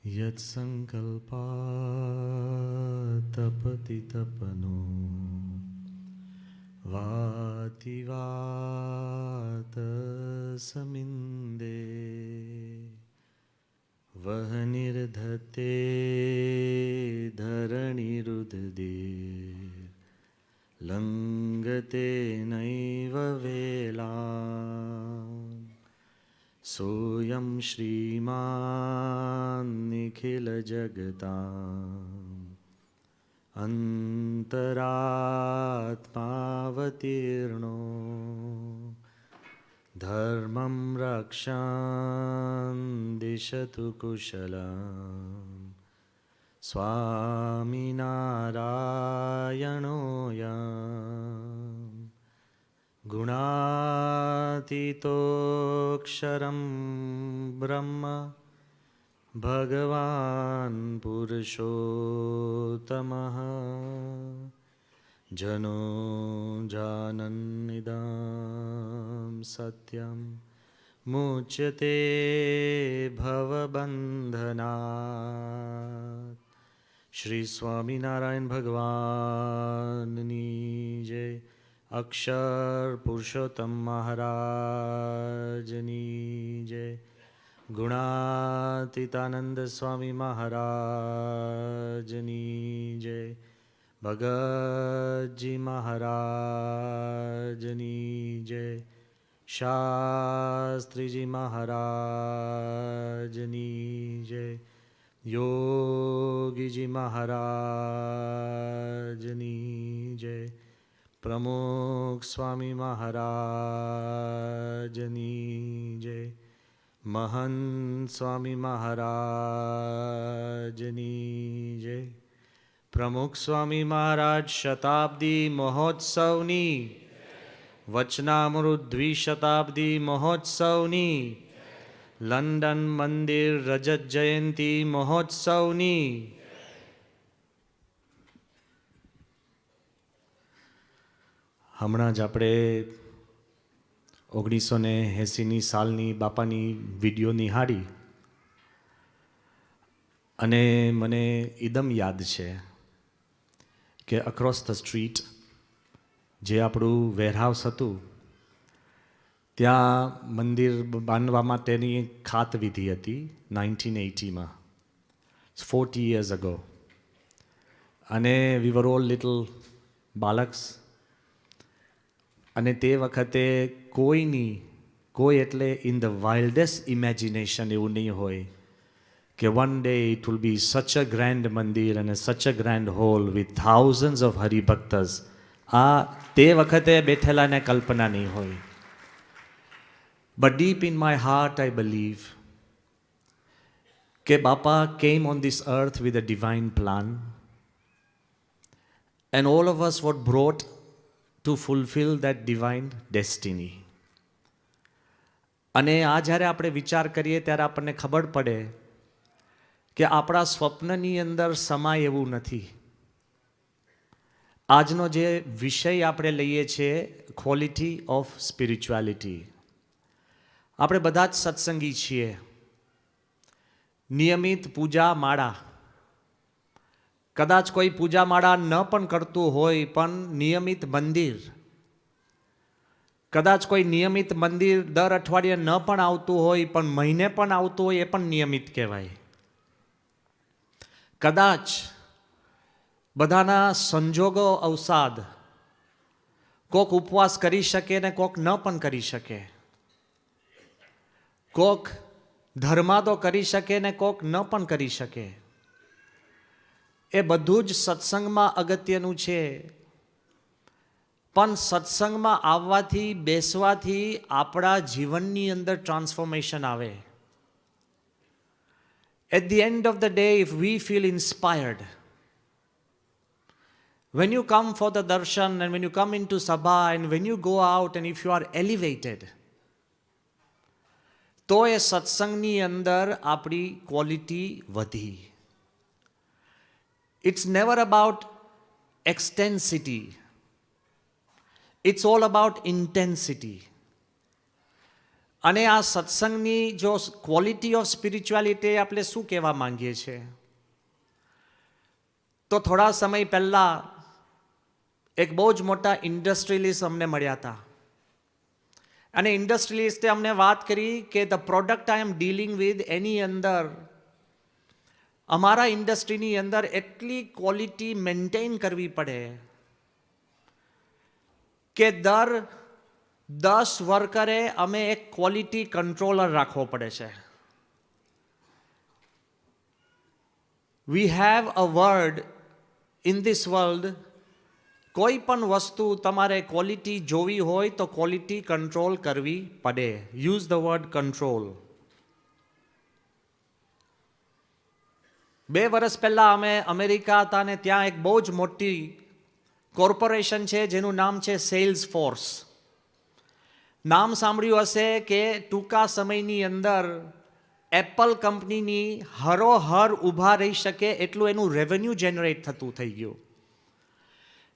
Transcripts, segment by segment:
यत्सङ्कल्पा तपति तपनो वाति वातसमिन्दे वह निर्धते धरणिरुददे लङ्घते नैव वेलाम् सोऽयं श्रीमान् निखिलजगताम् अन्तरात्मावतीर्णो धर्मं रक्षान् दिशतु कुशलम् स्वामिनारायणोऽयम् गुणातीतोऽक्षरं ब्रह्म भगवान् पुरुषोत्तमः जनो जानन्निदं सत्यं मुच्यते भवबन्धनात्। श्री स्वामिनारायण भगवाननी जय। अक्षर पुरुषोत्तम महाराजनी जय। गुणातीतानंद स्वामी महाराजनी जय। भगत जी महाराजनी जय। शास्त्री जी महाराजनी जय। योगी जी महाराजनी जय। प्रमुख स्वामी महाराजनी जय। महंत स्वामी महाराजनी जय। प्रमुख स्वामी महाराज शताब्दी महोत्सवनी वचनामृत द्विशताब्दी महोत्सवनी लंडन मंदिर रजत जयंती महोत्सवनी હમણાં જ આપણે 1980ની સાલની બાપાની વિડીયો નિહાળી અને મને એકદમ યાદ છે કે અક્રોસ ધ સ્ટ્રીટ જે આપણું વેરહાઉસ હતું ત્યાં મંદિર બાંધવા માટેની ખાત વિધિ હતી 1980માં 40 years ago અને વી વર ઓલ લિટલ બાલક્સ અને તે વખતે કોઈ એટલે ઇન ધ વાઇલ્ડેસ્ટ ઇમેજિનેશન એવું નહીં હોય કે one day it will be such a grand mandir અને such a grand hall with thousands of હરિભક્તસ. આ તે વખતે બેઠેલાને કલ્પના નહીં હોય. But deep in my heart I believe કે Bapa came on this earth with a divine plan and all of us what brought to fulfill that divine destiny. અને આ જ્યારે આપણે વિચાર કરીએ ત્યારે આપણને ખબર પડે કે આપણા સ્વપ્નની અંદર સમાય એવું નથી. આજનો જે વિષય આપણે લઈએ છીએ ક્વોલિટી ઓફ સ્પિરિચ્યુઆલિટી. આપણે બધા જ સત્સંગી છીએ. નિયમિત પૂજા માળા, કદાચ કોઈ પૂજા માળા ન પણ કરતું હોય પણ નિયમિત મંદિર, કદાચ કોઈ નિયમિત મંદિર દર અઠવાડિયે ન પણ આવતું હોય પણ મહિને પણ આવતું હોય એ પણ નિયમિત કહેવાય. કદાચ બધાના સંજોગો અવસાદ, કોક ઉપવાસ કરી શકે ને કોક ન પણ કરી શકે, કોક ધર્માદો કરી શકે ને કોક ન પણ કરી શકે. એ બધું જ સત્સંગમાં અગત્યનું છે. પણ સત્સંગમાં આવવાથી બેસવાથી આપણા જીવનની અંદર ટ્રાન્સફોર્મેશન આવે. At the end of the day if we feel inspired, when you come for the darshan and when you come into sabha and when you go out and if you are elevated, તો એ સત્સંગની અંદર આપણી quality વધી. It's never about extensity. It's all about intensity. અને આ સત્સંગની જો quality of spirituality આપણે શું કહેવા માંગીએ છીએ, તો થોડા સમય પહેલાં એક બહુ જ મોટા ઇન્ડસ્ટ્રીલિસ્ટ અમને મળ્યા હતા અને ઇન્ડસ્ટ્રીલિસ્ટે અમને વાત કરી કે the product I am dealing with એની અંદર અમારા ઇન્ડસ્ટ્રીની અંદર એટલી ક્વોલિટી મેન્ટેન કરવી પડે કે દર 10 વર્કરે અમે એક ક્વોલિટી કંટ્રોલર રાખવો પડે છે. We have a word in this world, કોઈ પણ વસ્તુ તમારે ક્વોલિટી જોવી હોય તો ક્વોલિટી કંટ્રોલ કરવી પડે. Use the word control. 2 વર્ષ પહેલાં અમે અમેરિકા હતા અને ત્યાં એક બહુ જ મોટી કોર્પોરેશન છે જેનું નામ છે સેલ્સ ફોર્સ. નામ સાંભળ્યું હશે કે ટૂંકા સમયની અંદર એપલ કંપનીની હરોહર ઊભા રહી શકે એટલું એનું રેવન્યુ જનરેટ થતું થઈ ગયું.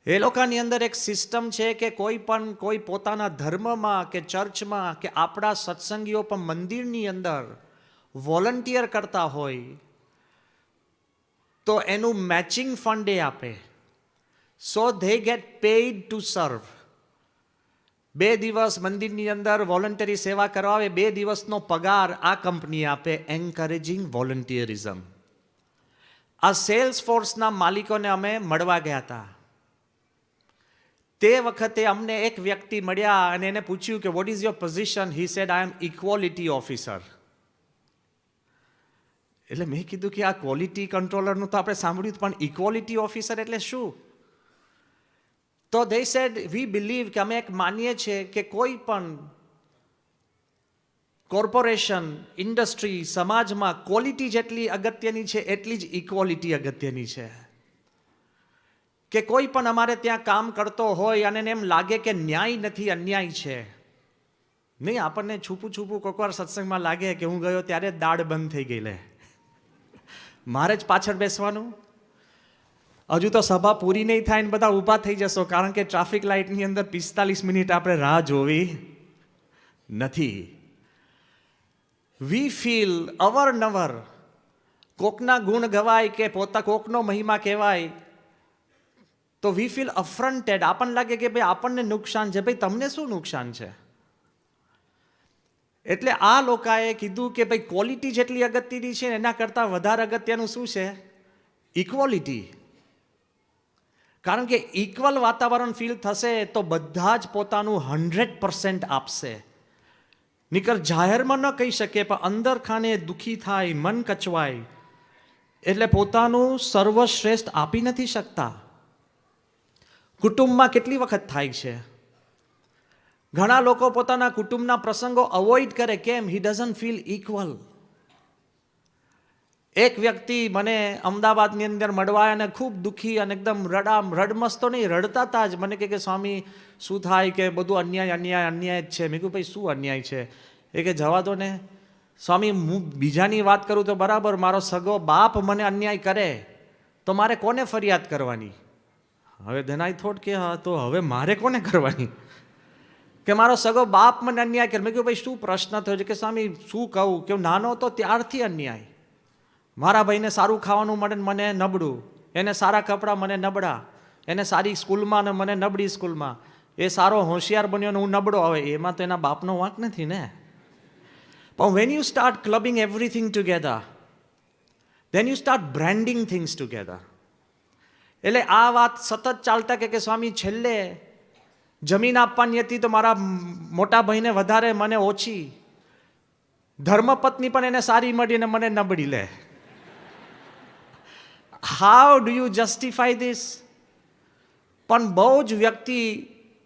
એ લોકોની અંદર એક સિસ્ટમ છે કે કોઈ પોતાના ધર્મમાં કે ચર્ચમાં કે આપણા સત્સંગીઓ પણ મંદિરની અંદર વોલન્ટિયર કરતા હોય તો એનું મેચિંગ ફંડ એ આપે. So they get paid to serve. 2 દિવસ મંદિરની અંદર વોલન્ટરી સેવા કરાવે, 2 દિવસનો પગાર આ કંપની આપે. એન્કરેજિંગ વોલન્ટિયરિઝમ. આ સેલ્સ ફોર્સના માલિકોને અમે મળવા ગયા હતા. તે વખતે અમને એક વ્યક્તિ મળ્યા અને એને પૂછ્યું કે what is your position? He said I am equality officer. એટલે મેં કીધું કે આ ક્વોલિટી કંટ્રોલરનું તો આપણે સાંભળ્યું, પણ ઇક્વોલિટી ઓફિસર એટલે શું? તો દે સેડ વી બિલીવ કે અમે એક માનીએ છીએ કે કોઈ પણ કોર્પોરેશન, ઇન્ડસ્ટ્રી, સમાજમાં ક્વોલિટી જેટલી અગત્યની છે એટલી જ ઇક્વોલિટી અગત્યની છે. કે કોઈ પણ અમારે ત્યાં કામ કરતો હોય અને એમ લાગે કે ન્યાય નથી, અન્યાય છે, નહીં, આપણને છૂપું કોઈક વાર સત્સંગમાં લાગે કે હું ગયો ત્યારે દાળ બંધ થઈ ગઈ, લે મારે જ પાછળ બેસવાનું, હજુ તો સભા પૂરી નહીં થાય ને બધા ઊભા થઈ જશો, કારણ કે ટ્રાફિક લાઇટની અંદર 45 મિનિટ આપણે રાહ જોવી નથી. વી ફીલ અવરનવર કોકના ગુણ ગવાય કે કોકનો મહિમા કહેવાય તો વી ફીલ અફ્રન્ટેડ. આપણને લાગે કે ભાઈ આપણને નુકસાન છે. ભાઈ તમને શું નુકસાન છે? એટલે આ લોકોએ કીધું કે ભાઈ ક્વોલિટી જેટલી અગત્યની છે એના કરતાં વધારે અગત્યનું શું છે? ઇક્વોલિટી. કારણ કે ઇક્વલ વાતાવરણ ફીલ થશે તો બધા જ પોતાનું 100% આપશે. નીકર જાહેરમાં ન કહી શકે પણ અંદર ખાને દુઃખી થાય, મન કચવાય, એટલે પોતાનું સર્વશ્રેષ્ઠ આપી નથી શકતા. કુટુંબમાં કેટલી વખત થાય છે, ઘણા લોકો પોતાના કુટુંબના પ્રસંગો અવોઇડ કરે. કેમ? હી ડઝન્ટ ફીલ ઇક્વલ. એક વ્યક્તિ મને અમદાવાદની અંદર મળવા અને ખૂબ દુઃખી અને એકદમ રડમસ તો નહીં, રડતા હતા જ. મને કે સ્વામી શું થાય કે બધું અન્યાય જ છે. મેં કહ્યું ભાઈ શું અન્યાય છે? એ કે જવા દો ને સ્વામી, હું બીજાની વાત કરું તો બરાબર, મારો સગો બાપ મને અન્યાય કરે તો મારે કોને ફરિયાદ કરવાની? હવે ધેન આઈ થોટ કે હા, તો હવે મારે કોને કરવાની? કે મારો સગો બાપ મને અન્યાય કરે. મેં કહ્યું ભાઈ શું પ્રશ્ન થયો છે? કે સ્વામી શું કહું કે નાનો તો ત્યારથી અન્યાય. મારા ભાઈને સારું ખાવાનું મળે ને મને નબળું, એને સારા કપડાં મને નબળા, એને સારી સ્કૂલમાં ને મને નબળી સ્કૂલમાં, એ સારો હોશિયાર બન્યો ને હું નબળો. હવે એમાં તો એના બાપનો વાંક નથી ને. પણ when you start clubbing everything together, then you start branding things together. એટલે આ વાત સતત ચાલતા કે સ્વામી છેલ્લે જમીન આપવાની હતી તો મારા મોટા ભાઈને વધારે, મને ઓછી. ધર્મપત્ની પણ એને સારી મળી અને મને નબળી. લે, how do you justify this? પણ બહુ જ વ્યક્તિ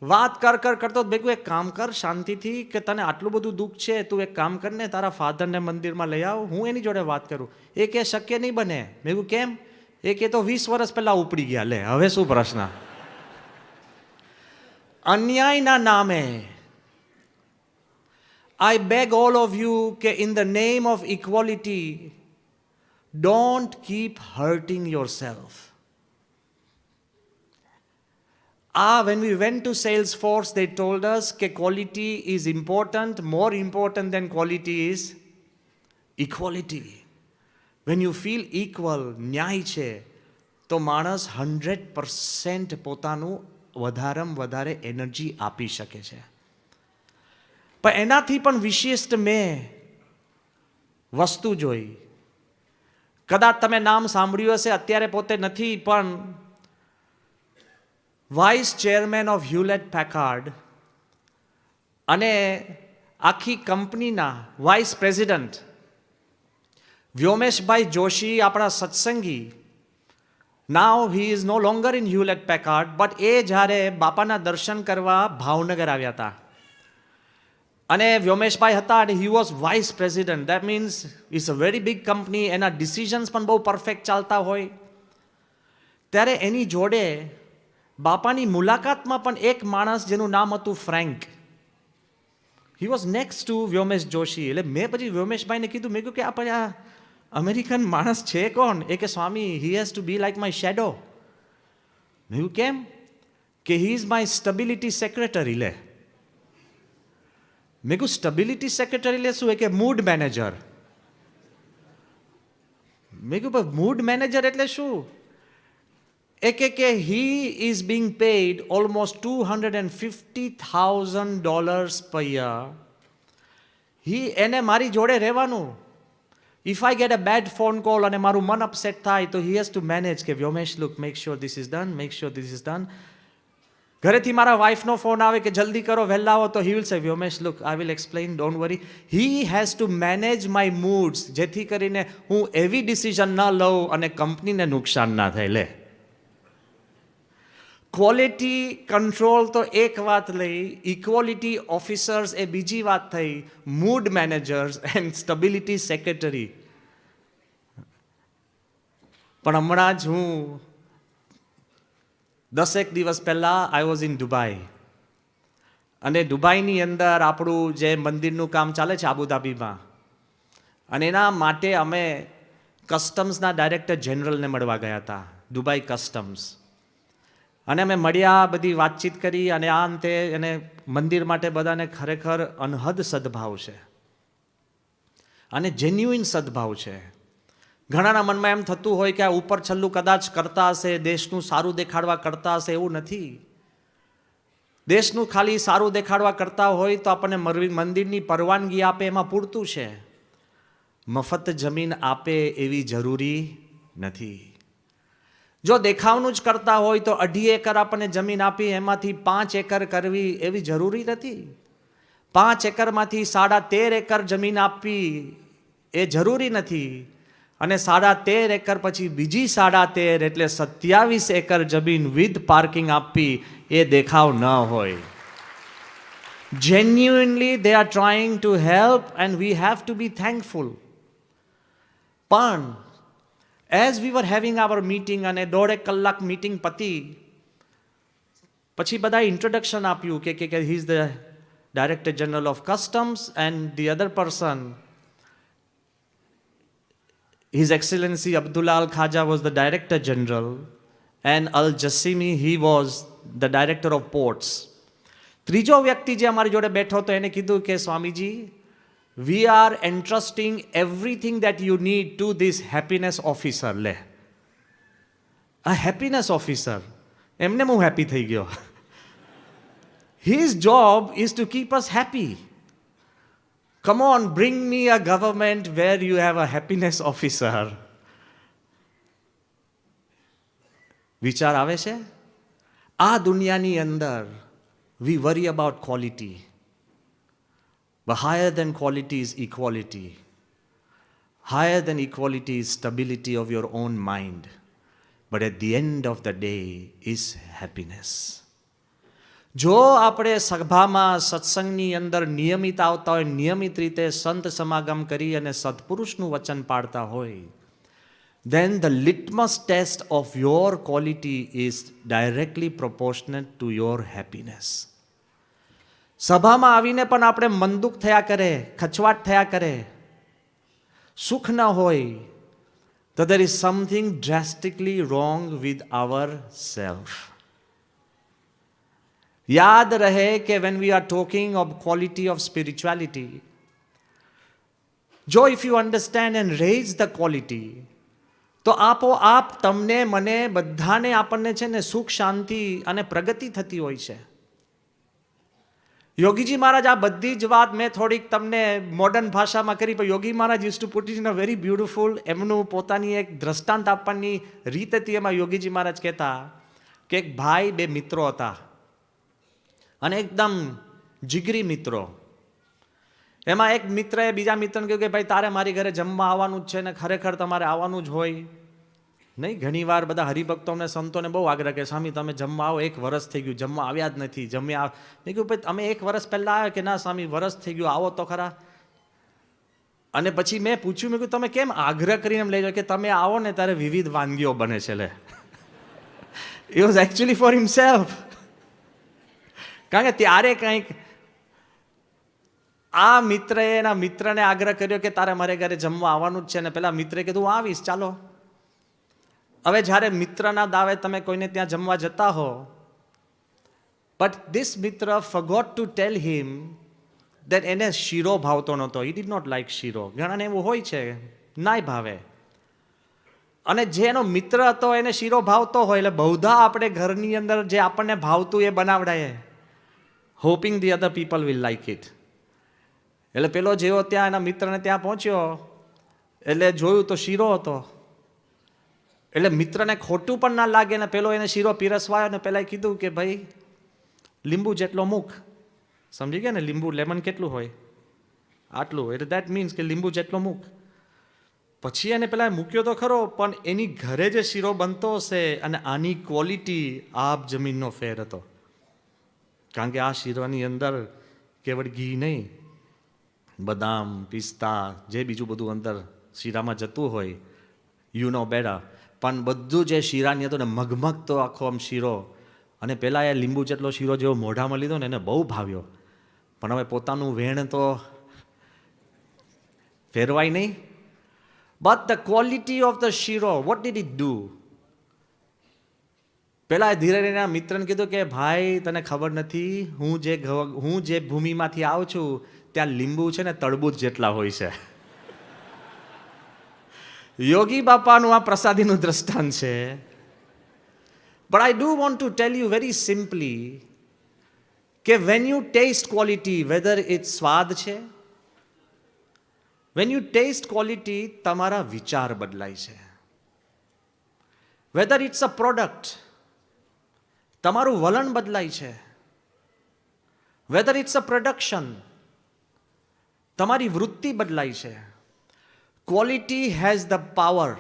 વાત કરતો ભેગું એક કામ કર શાંતિથી, કે તને આટલું બધું દુઃખ છે, તું એક કામ કર ને તારા ફાધરને મંદિરમાં લઈ આવ, હું એની જોડે વાત કરું. એ કે શક્ય નહીં બને. મેં કહ્યું કેમ? એ કે તો 20 વર્ષ પહેલા ઉપડી ગયા. લે, હવે શું પ્રશ્ન? અન્યાયના નામે I beg all of you કે in the name of equality, don't keep hurting yourself. When we went to Salesforce, they told us that quality is important, more important than quality is equality. When you feel equal, ન્યાય છે, તો માણસ 100% પોતાનું વધારેમાં વધારે energy આપી શકે છે. પણ એનાથી પણ વિશિષ્ટ મેં વસ્તુ જોઈ. કદાચ તમે નામ સાંભળ્યું હશે, અત્યારે પોતે નથી, પણ vice chairman of Hewlett Packard અને આખી કંપનીના વાઇસ પ્રેસિડન્ટ વ્યોમેશભાઈ જોશી, આપણા સત્સંગી, now he is no longer in Hewlett Packard, but એ જ્યારે બાપાના દર્શન કરવા ભાવનગર આવ્યા હતા અને વ્યોમેશભાઈ હતા અને he was vice president, that means it's a very big company, એના ડિસિઝન્સ પણ બહુ પરફેક્ટ ચાલતા હોય. ત્યારે એની જોડે બાપાની મુલાકાતમાં પણ એક માણસ જેનું નામ હતું Frank, he was next to Vyomesh Joshi. એટલે મેં પછી વ્યોમેશભાઈને કીધું, મેં કહ્યું કે આપણે આ અમેરિકન માણસ છે કોણ? એ કે Swami, he has to be like my shadow. મેં કહ્યું કેમ? કે he is my stability secretary. લે, મેં કહ્યું સ્ટેબિલિટી સેક્રેટરી લે શું? એ કે મૂડ મેનેજર. મેં કહ્યું મૂડ મેનેજર એટલે શું? એ કે he is being paid almost $250,000 per year. એને મારી જોડે રહેવાનું. If I get a bad phone call અને મારું મન અપસેટ થાય તો હી હેઝ ટુ મેનેજ કે Vyomesh look, make sure this is done, make sure this is done. ઘરેથી મારા વાઇફનો ફોન આવે કે જલ્દી કરો, વહેલા આવો, તો હી વિલ સે Vyomesh look, I will explain, don't worry. He has two manage my moods, જેથી કરીને હું એવી ડિસિઝન ન લઉં અને કંપનીને નુકસાન ના થાય. લે, ક્વોલિટી કંટ્રોલ તો એક વાત લઈ, ઇક્વોલિટી ઓફિસર્સ એ બીજી વાત થઈ, mood managers and stability secretary. પણ હમણાં જ હું 10 દિવસ પહેલાં આઈ વોઝ ઇન દુબઈ, અને દુબઈની અંદર આપણું જે મંદિરનું કામ ચાલે છે આબુધાબીમાં, અને એના માટે અમે કસ્ટમ્સના ડાયરેક્ટર જનરલને મળવા ગયા હતા, દુબઈ કસ્ટમ્સ. અને અમે મળ્યા, બધી વાતચીત કરી, અને આ અંતે એને મંદિર માટે બધાને ખરેખર અનહદ સદભાવ છે અને જેન્યુઇન સદભાવ છે. ઘણાના મનમાં એમ થતું હોય કે આ ઉપર છલ્લું કદાચ કરતા હશે, દેશનું સારું દેખાડવા કરતા હશે. એવું નથી. દેશનું ખાલી સારું દેખાડવા કરતા હોય તો આપણને મંદિરની પરવાનગી આપે એમાં પૂરતું છે. મફત જમીન આપે એવી જરૂરી નથી. જો દેખાવનું જ કરતા હોય તો 2.5 એકર આપણને જમીન આપી, એમાંથી 5 એકર કરવી એવી જરૂરી નથી. 5 એકરમાંથી 13.5 એકર જમીન આપવી એ જરૂરી નથી. અને 13.5 એકર પછી બીજી 13.5 એટલે 27 એકર જમીન વિથ પાર્કિંગ આપવી એ દેખાવ ન હોય. Genuinely they are trying to help and we have to be thankful. પણ as we were having our meeting, અને 1.5 કલાક મીટિંગ પતી પછી બધા ઇન્ટ્રોડક્શન આપ્યું કે he is the director general of customs and the other person, His Excellency Abdullah Al Khaja was the Director General and Al Jassimi, he was the Director of Ports. ત્રીજો વ્યક્તિ જે અમારી જોડે બેઠો હતો એને કીધું કે Swamiji, we are entrusting everything that you need to this happiness officer. લે, a happiness officer, એમને હું હેપી થઈ ગયો. His job is to keep us happy. Come on, bring me a government where you have a happiness officer. વિચાર આવે છે? આ દુનિયાની અંદર we worry about quality. But higher than quality is equality. Higher than equality is stability of your own mind. But at the end of the day is happiness. જો આપણે સભામાં સત્સંગની અંદર નિયમિત આવતા હોય, નિયમિત રીતે સંત સમાગમ કરી અને સત્પુરુષનું વચન પાડતા હોય, then the litmus test of your quality is directly proportionate to your happiness. સભામાં આવીને પણ આપણે મનદુખ થયા કરે, ખચવાટ થયા કરે, સુખ ન હોય, તો there is something drastically wrong with our self. યાદ રહે કે when we are talking of quality of spirituality, જો if you understand and raise the quality, તો આપોઆપ તમને મને બધાને આપણને છે ને સુખ શાંતિ અને પ્રગતિ થતી હોય છે. યોગીજી મહારાજ આ બધી જ વાત મેં થોડીક તમને મોડર્ન ભાષામાં કરી, પણ Yogi Maharaj use to put it in a very beautiful, એમનું પોતાની એક દ્રષ્ટાંત આપવાની રીત હતી. એમાં યોગીજી મહારાજ કહેતા કે એક ભાઈ બે મિત્રો હતા અને એકદમ જીગરી મિત્રો. એમાં એક મિત્રએ બીજા મિત્રને કહ્યું કે ભાઈ તારે મારી ઘરે જમવા આવવાનું જ છે ને ખરેખર તમારે આવવાનું જ હોય નહીં. ઘણીવાર બધા હરિભક્તોને સંતોને બહુ આગ્રહ કે સ્વામી તમે જમવા આવો, 1 વર્ષ થઈ ગયું જમવા આવ્યા જ નથી, જમ્યા. મેં કહ્યું ભાઈ અમે 1 વર્ષ પહેલાં આવ્યા કે ના સ્વામી વર્ષ થઈ ગયું, આવો તો ખરા. અને પછી મેં પૂછ્યું, મેં કહ્યું તમે કેમ આગ્રહ કરીને લઈ જાઓ કે તમે આવો ને ત્યારે વિવિધ વાનગીઓ બને છે. લે it was actually for himself, કારણ કે ત્યારે કંઈક આ મિત્રએ એના મિત્રને આગ્રહ કર્યો કે તારે મારે ઘરે જમવા આવવાનું જ છે. ને પેલા મિત્રે કીધું હું આવીશ ચાલો. હવે જ્યારે મિત્રના દાવે તમે કોઈને ત્યાં જમવા જતા હો, બટ ધીસ મિત્ર forgot to tell him that એને શીરો ભાવતો નહોતો. he did not like શીરો. ઘણાને એવું હોય છે નાય ભાવે. અને જે એનો મિત્ર હતો એને શીરો ભાવતો હોય એટલે બહુધા આપણે ઘરની અંદર જે આપણને ભાવતું એ બનાવડાય, hoping the other people will like it. એટલે પેલો જેવો ત્યાં એના મિત્રને ત્યાં પહોંચ્યો એટલે જોયું તો શીરો હતો. એટલે મિત્રને ખોટું પણ ના લાગે ને પેલો એને શીરો પીરસવાયો ને પેલા કીધું કે ભાઈ લીંબુ જેટલો મૂક. સમજી ગયા ને, લીંબુ લેમન કેટલું હોય આટલું, એટલે દેટ મીન્સ કે લીંબુ જેટલો મૂક. પછી એને પેલા મૂક્યો તો ખરો, પણ એની ઘરે જે શીરો બનતો હશે અને આની ક્વોલિટી આબ જમીનનો ફેર હતો. કારણ કે આ શીરોની અંદર કેવળ ઘી નહીં, બદામ પિસ્તા જે બીજું બધું અંદર શીરામાં જતું હોય યુ નો બેટર, પણ બધું જે શીરાની હતો ને મગમગતો આખો આમ શીરો. અને પહેલાં એ લીંબુ જેટલો શીરો જેવો મોઢામાં લીધો ને એને બહુ ભાવ્યો, પણ હવે પોતાનું વેણ તો ફેરવાય નહીં. But the quality of the શીરો, વોટ ડીડ ઇટ ડુ? પેલા ધીરે ધીરે મિત્રને કીધું કે ભાઈ તને ખબર નથી, હું જે ભૂમિમાંથી આવું છું ત્યાં લીંબુ છે ને તરબૂચ જેટલા હોય છે. યોગી બાપાનું આ પ્રસાદીનું દ્રષ્ટાંત છે. But I do want to tell you very simply કે when you taste quality, whether it સ્વાદ છે, વેન યુ ટેસ્ટ ક્વોલિટી તમારા વિચાર બદલાય છે. વેધર ઇટ્સ અ પ્રોડક્ટ, તમારું વલણ બદલાય છે. વેધર ઇટ્સ અ પ્રોડક્શન, તમારી વૃત્તિ બદલાય છે. Quality has the power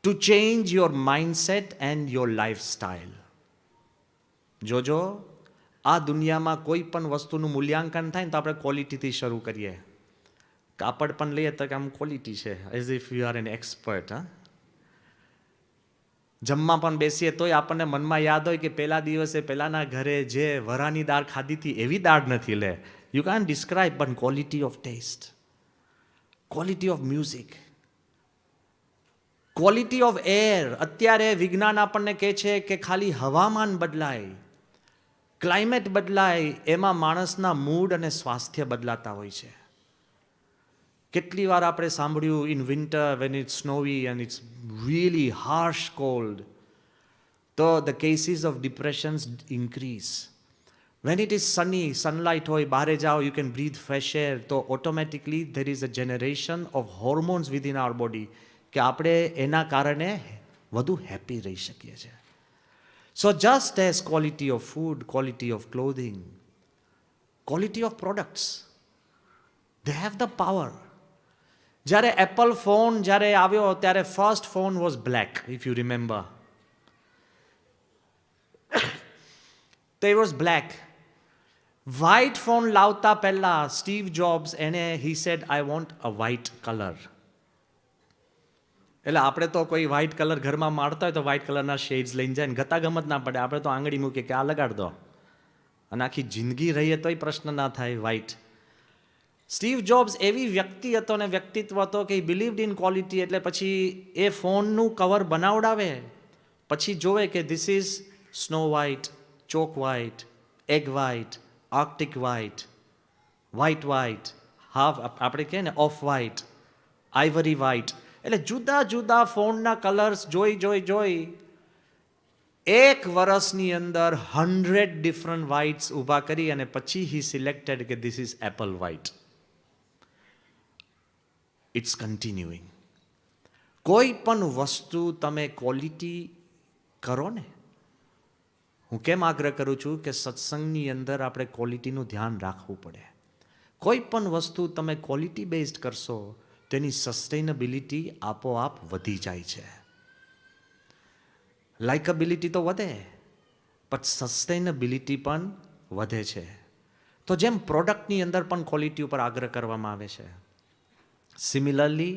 to change your mindset and your lifestyle. જોજો આ દુનિયામાં કોઈ પણ વસ્તુનું મૂલ્યાંકન થાય ને તો આપણે ક્વોલિટીથી શરૂ કરીએ. કાપડ પણ લઈએ તો કે આમ ક્વોલિટી છે, as if you are an expert. જમવા પણ બેસીએ તોય આપણને મનમાં યાદ હોય કે પહેલા દિવસે પહેલાના ઘરે જે વરાની દાળ ખાધી હતી એવી દાળ નથી. લે you can describe, but quality of taste, quality of music, quality of air. અત્યારે વિજ્ઞાન આપણને કહે છે કે ખાલી હવામાન બદલાય, ક્લાઇમેટ બદલાય, એમાં માણસના મૂડ અને સ્વાસ્થ્ય બદલાતા હોય છે. કેટલી વાર આપણે સાંભળ્યું in winter when it's snowy and it's really harsh cold, તો the cases of depressions increase. When it is sunny, sunlight હોય, બહારે જાઓ, you can breathe fresh air, તો automatically there is a generation of hormones within our body કે આપણે એના કારણે વધુ હેપી રહી શકીએ છીએ. So just as quality of food, quality of clothing, quality of products, they have the power. જ્યારે એપલ ફોન જ્યારે આવ્યો ત્યારે first phone was black, if you remember. તો it was black. White phone લાવતા પહેલા સ્ટીવ જોબ્સ એને he said I want a white colour. એટલે આપણે તો કોઈ વ્હાઇટ કલર ઘરમાં મારતા હોય તો વ્હાઇટ કલરના શેડ્સ લઈને જાય ને ગતાગમત ના પડે, આપણે તો આંગળી મૂકીએ કે આ લગાડ દો, અને આખી જિંદગી રહીએ તોય પ્રશ્ન ના થાય વ્હાઇટ. સ્ટીવ જોબ્સ એવી વ્યક્તિ હતો ને વ્યક્તિત્વ હતો કે હી બિલીવડ ઇન ક્વોલિટી. એટલે પછી એ ફોનનું કવર બનાવડાવે, પછી જોવે કે this is snow white, chalk white, egg white, arctic white, white, half આપણે કહીએ ને ઓફ વ્હાઇટ, આઇવરી વ્હાઇટ, એટલે જુદા જુદા ફોનના કલર્સ જોઈ એક વર્ષની અંદર 100 ડિફરન્ટ વ્હાઇટ્સ ઊભા કરી અને પછી હી સિલેક્ટેડ કે this is apple white. It's continuing. કોઈ પણ વસ્તુ તમે ક્વોલિટી કરો ને, હું કેમ આગ્રહ કરું છું કે સત્સંગની અંદર આપણે ક્વોલિટીનું ધ્યાન રાખવું પડે. કોઈ પણ વસ્તુ તમે ક્વોલિટી બેઝડ કરશો તેની સસ્ટેનેબિલિટી આપોઆપ વધી જાય છે. લાઇકેબિલિટી તો વધે, પણ સસ્ટેનેબિલિટી પણ વધે છે. તો જેમ પ્રોડક્ટની અંદર પણ ક્વોલિટી ઉપર આગ્રહ કરવામાં આવે છે, સિમિલરલી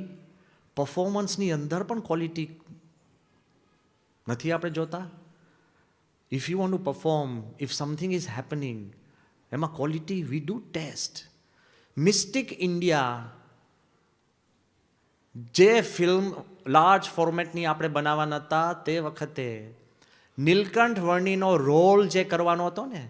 પરફોર્મન્સની અંદર પણ ક્વોલિટી નથી આપણે જોતા. If you want to perform, if something is happening, એમાં quality we do test. Mystic India જે ફિલ્મ લાર્જ ફોર્મેટની આપણે બનાવવાના હતા તે વખતે નીલકંઠ વર્ણીનો રોલ જે કરવાનો હતો ને,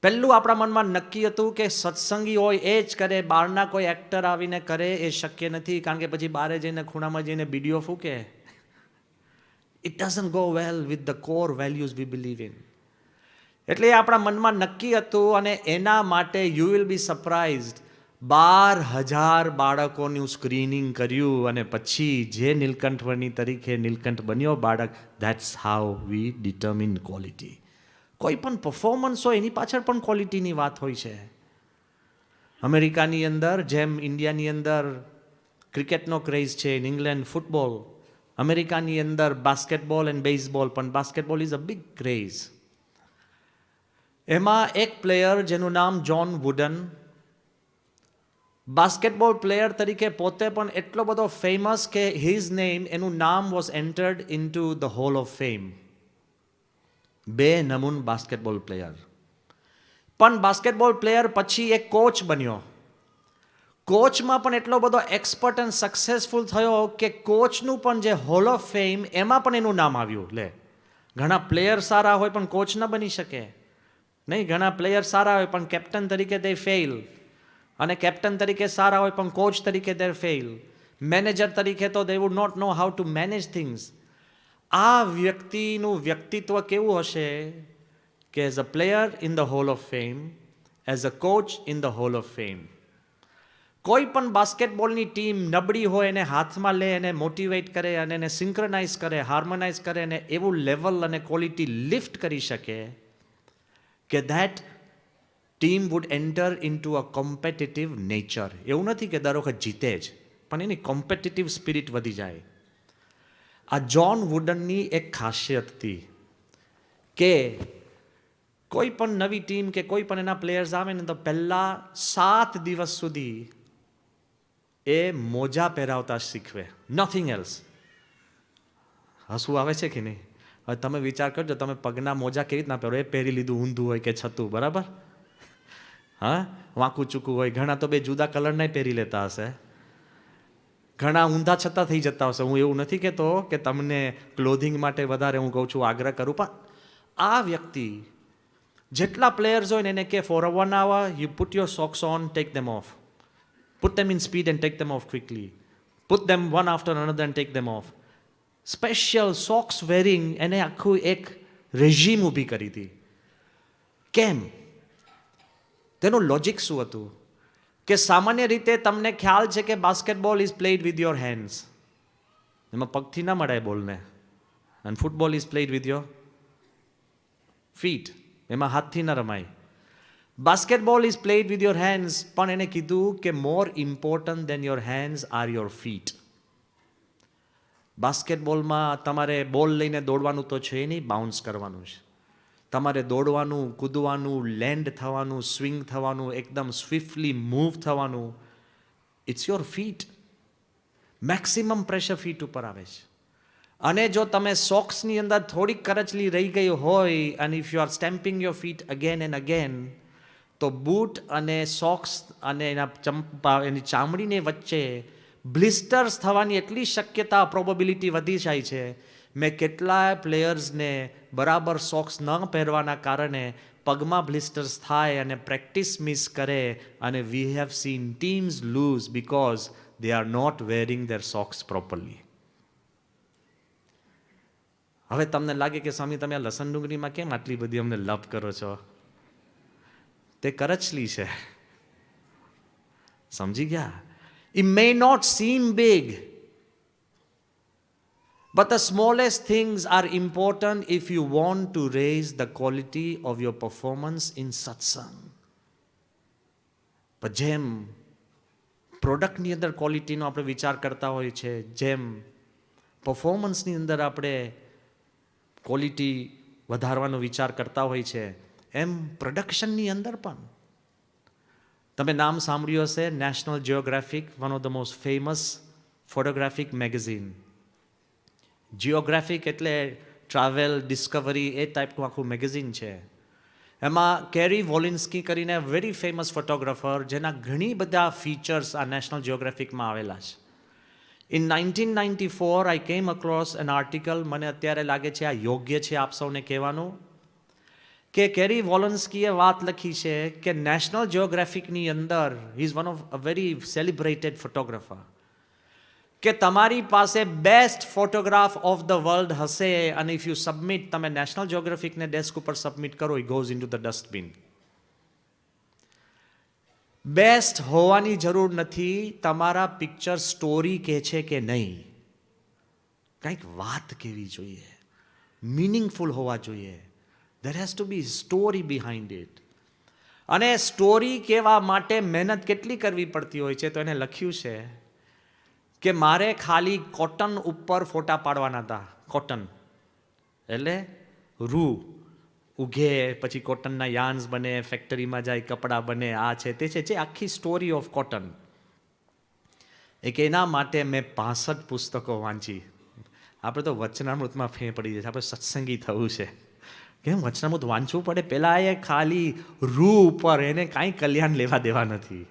પહેલું આપણા મનમાં નક્કી હતું કે સત્સંગી હોય એ જ કરે, બહારના કોઈ એક્ટર આવીને કરે એ શક્ય નથી, કારણ કે પછી બહાર જઈને ખૂણામાં જઈને બીડીઓ ફૂકે. It doesn't go well with the core values we believe in. એટલે આપણા મનમાં નક્કી હતું અને એના માટે યુ વિલ બી સરપ્રાઇઝડ 12,000 બાળકોનું સ્ક્રીનિંગ કર્યું અને પછી જે નીલકંઠ વર્ણી તરીકે નીલકંઠ બન્યો બાળક. That's how we determine quality. કોઈ પણ પરફોર્મન્સ હોય એની પાછળ પણ ક્વોલિટીની વાત હોય છે. અમેરિકાની અંદર જેમ ઇન્ડિયાની અંદર ક્રિકેટનો ક્રેઝ છે, ઇન ઇંગ્લેન્ડ ફૂટબોલ, અમેરિકાની અંદર બાસ્કેટબોલ એન્ડ બેઝબોલ, પણ basketball is a big craze. એમાં એક પ્લેયર જેનું નામ જ્હોન વુડન, બાસ્કેટબોલ પ્લેયર તરીકે પોતે પણ એટલો બધો ફેમસ કે હિઝ નેમ, એનું નામ was entered into the hall of fame. 2 નમૂન બાસ્કેટબોલ પ્લેયર. પણ બાસ્કેટબોલ પ્લેયર પછી એક કોચ બન્યો. કોચમાં પણ એટલો બધો એક્સપર્ટ એન્ડ સક્સેસફુલ થયો કે કોચનું પણ જે હોલ ઓફ ફેમ એમાં પણ એનું નામ આવ્યું. લે, ઘણા પ્લેયર સારા હોય પણ કોચ ન બની શકે નહીં, ઘણા પ્લેયર સારા હોય પણ કેપ્ટન તરીકે દે ફેઇલ, અને કેપ્ટન તરીકે સારા હોય પણ કોચ તરીકે દે ફેઇલ, મેનેજર તરીકે તો they would not know how to manage things. આ વ્યક્તિનું વ્યક્તિત્વ કેવું હશે કે as a player in the hall of fame, as a coach in the hall of fame. કોઈ પણ બાસ્કેટબોલની ટીમ નબળી હોય એને હાથમાં લે, એને મોટિવેટ કરે અને એને સિંક્રનાઇઝ કરે, હાર્મોનાઇઝ કરે અને એવું લેવલ અને ક્વોલિટી લિફ્ટ કરી શકે કે that team would enter in to a competitive nature. એવું નથી કે દર વખત જીતે જ, પણ એની કોમ્પિટિટિવ સ્પિરિટ વધી જાય. આ જ્હોન વુડનની એક ખાસિયત હતી કે કોઈ પણ નવી ટીમ કે કોઈ પણ એના પ્લેયર્સ આવે ને તો પહેલા 7 દિવસ સુધી એ મોજા પહેરાવતા શીખવે, નથિંગ એલ્સ. હસવું આવે છે કે નહીં? હવે તમે વિચાર કરજો, તમે પગના મોજા કેવી રીતના પહેરો? એ પહેરી લીધું ઊંધું હોય કે છતું, બરાબર? હા, વાંકું ચૂકું હોય. ઘણા તો 2 જુદા કલરના પહેરી લેતા હશે, ઘણા ઊંધા છતાં થઈ જતા હશે. હું એવું નથી કહેતો કે તમને ક્લોધિંગ માટે વધારે હું કહું છું, આગ્રહ કરું, પણ આ વ્યક્તિ જેટલા પ્લેયર્સ હોય ને એને કે for 1 hour you put your socks on, take them off, put them in speed and take them off quickly, પુટ ધેમ one after another and take them off. Special socks wearing એને આખું એક રેઝીમ ઊભી કરી હતી. કેમ? તેનું લોજિક શું હતું કે સામાન્ય રીતે તમને ખ્યાલ છે કે basketball is played with your hands, એમાં પગથી ના મળાય બોલને, અને football is played with your feet, એમાં હાથથી ના રમાય. Basketball is played with your hands, પણ એને કીધું કે more important than your hands are your feet. બાસ્કેટબોલમાં તમારે બોલ લઈને દોડવાનું તો છે નહીં, બાઉન્સ કરવાનું છે. તમારે દોડવાનું, કૂદવાનું, લેન્ડ થવાનું, સ્વિંગ થવાનું, એકદમ સ્વિફ્ટલી મૂવ થવાનું. It's your feet. Maximum pressure feet ઉપર આવે છે. અને જો તમે સોક્સની અંદર થોડીક કરચલી રહી ગઈ હોય અને if you R stamping your feet again and again, તો બૂટ અને સોક્સ અને એની ચામડીની વચ્ચે બ્લિસ્ટર્સ થવાની એટલી શક્યતા, પ્રોબેબિલિટી વધી જાય છે મેં કેટલાય પ્લેયર્સને બરાબર સોક્સ ન પહેરવાના કારણે પગમાં બ્લિસ્ટર્સ થાય અને પ્રેક્ટિસ મિસ કરે, અને we have seen teams lose because they are not wearing their socks properly. હવે તમને લાગે કે સ્વામી તમે આ લસણ ડુંગળીમાં કેમ આટલી બધી અમને લપ કરો છો? તે કરચલી છે, સમજી ગયા? It may not seem big, but the smallest things are important if you want to raise the quality of your performance in satsang. પણ જેમ પ્રોડક્ટની અંદર ક્વોલિટીનો આપણે વિચાર કરતા હોય છે, જેમ પરફોર્મન્સની અંદર આપણે ક્વોલિટી વધારવાનો વિચાર કરતા હોય છે, એમ પ્રોડક્શનની અંદર પણ. તમે નામ સાંભળ્યું હશે, national geographic, one of the most famous photographic magazine. Geographic એટલે ટ્રાવેલ, ડિસ્કવરી, એ ટાઈપનું આખું મેગેઝિન છે. એમાં કેરી વોલિન્સ્કી કરીને વેરી ફેમસ ફોટોગ્રાફર, જેના ઘણી બધા ફીચર્સ આ નેશનલ જિયોગ્રાફિકમાં આવેલા છે. ઇન 1994 આઈ કેમ અક્રોસ એન આર્ટિકલ, મને અત્યારે લાગે છે આ યોગ્ય છે આપ સૌને કહેવાનું, કે કેરી વોલન્સ્કીએ વાત લખી છે કે નેશનલ જિયોગ્રાફિકની અંદર, he is one of a very celebrated photographer, કે તમારી પાસે best photograph of the world હશે અને ઇફ યુ સબમિટ, તમે નેશનલ જિયોગ્રાફિકને ડેસ્ક ઉપર સબમિટ કરો, it goes in to the dustbin. Best હોવાની જરૂર નથી, તમારા પિક્ચર સ્ટોરી કહે છે કે નહીં, કંઈક વાત કહેવી જોઈએ, મિનિંગફુલ હોવા જોઈએ. There has to be story behind it. અને સ્ટોરી કહેવા માટે મહેનત કેટલી કરવી પડતી હોય છે, તો એને લખ્યું છે કે મારે ખાલી કોટન ઉપર ફોટા પાડવાના હતા. કોટન એટલે રૂ ઉગે, પછી કોટનના યાર્ન્સ બને, ફેક્ટરીમાં જાય કપડાં બને, આ છે તે છે, જે આખી સ્ટોરી ઓફ કોટન. એક એના માટે મેં 65 પુસ્તકો વાંચી. આપણે તો વચનામૃતમાં ફેં પડી જાય છે, આપણે સત્સંગી થવું છે, કેમ વચનામૃત વાંચવું પડે? પહેલાં એ ખાલી રૂ ઉપર, એને કાંઈ કલ્યાણ લેવા દેવા નથી.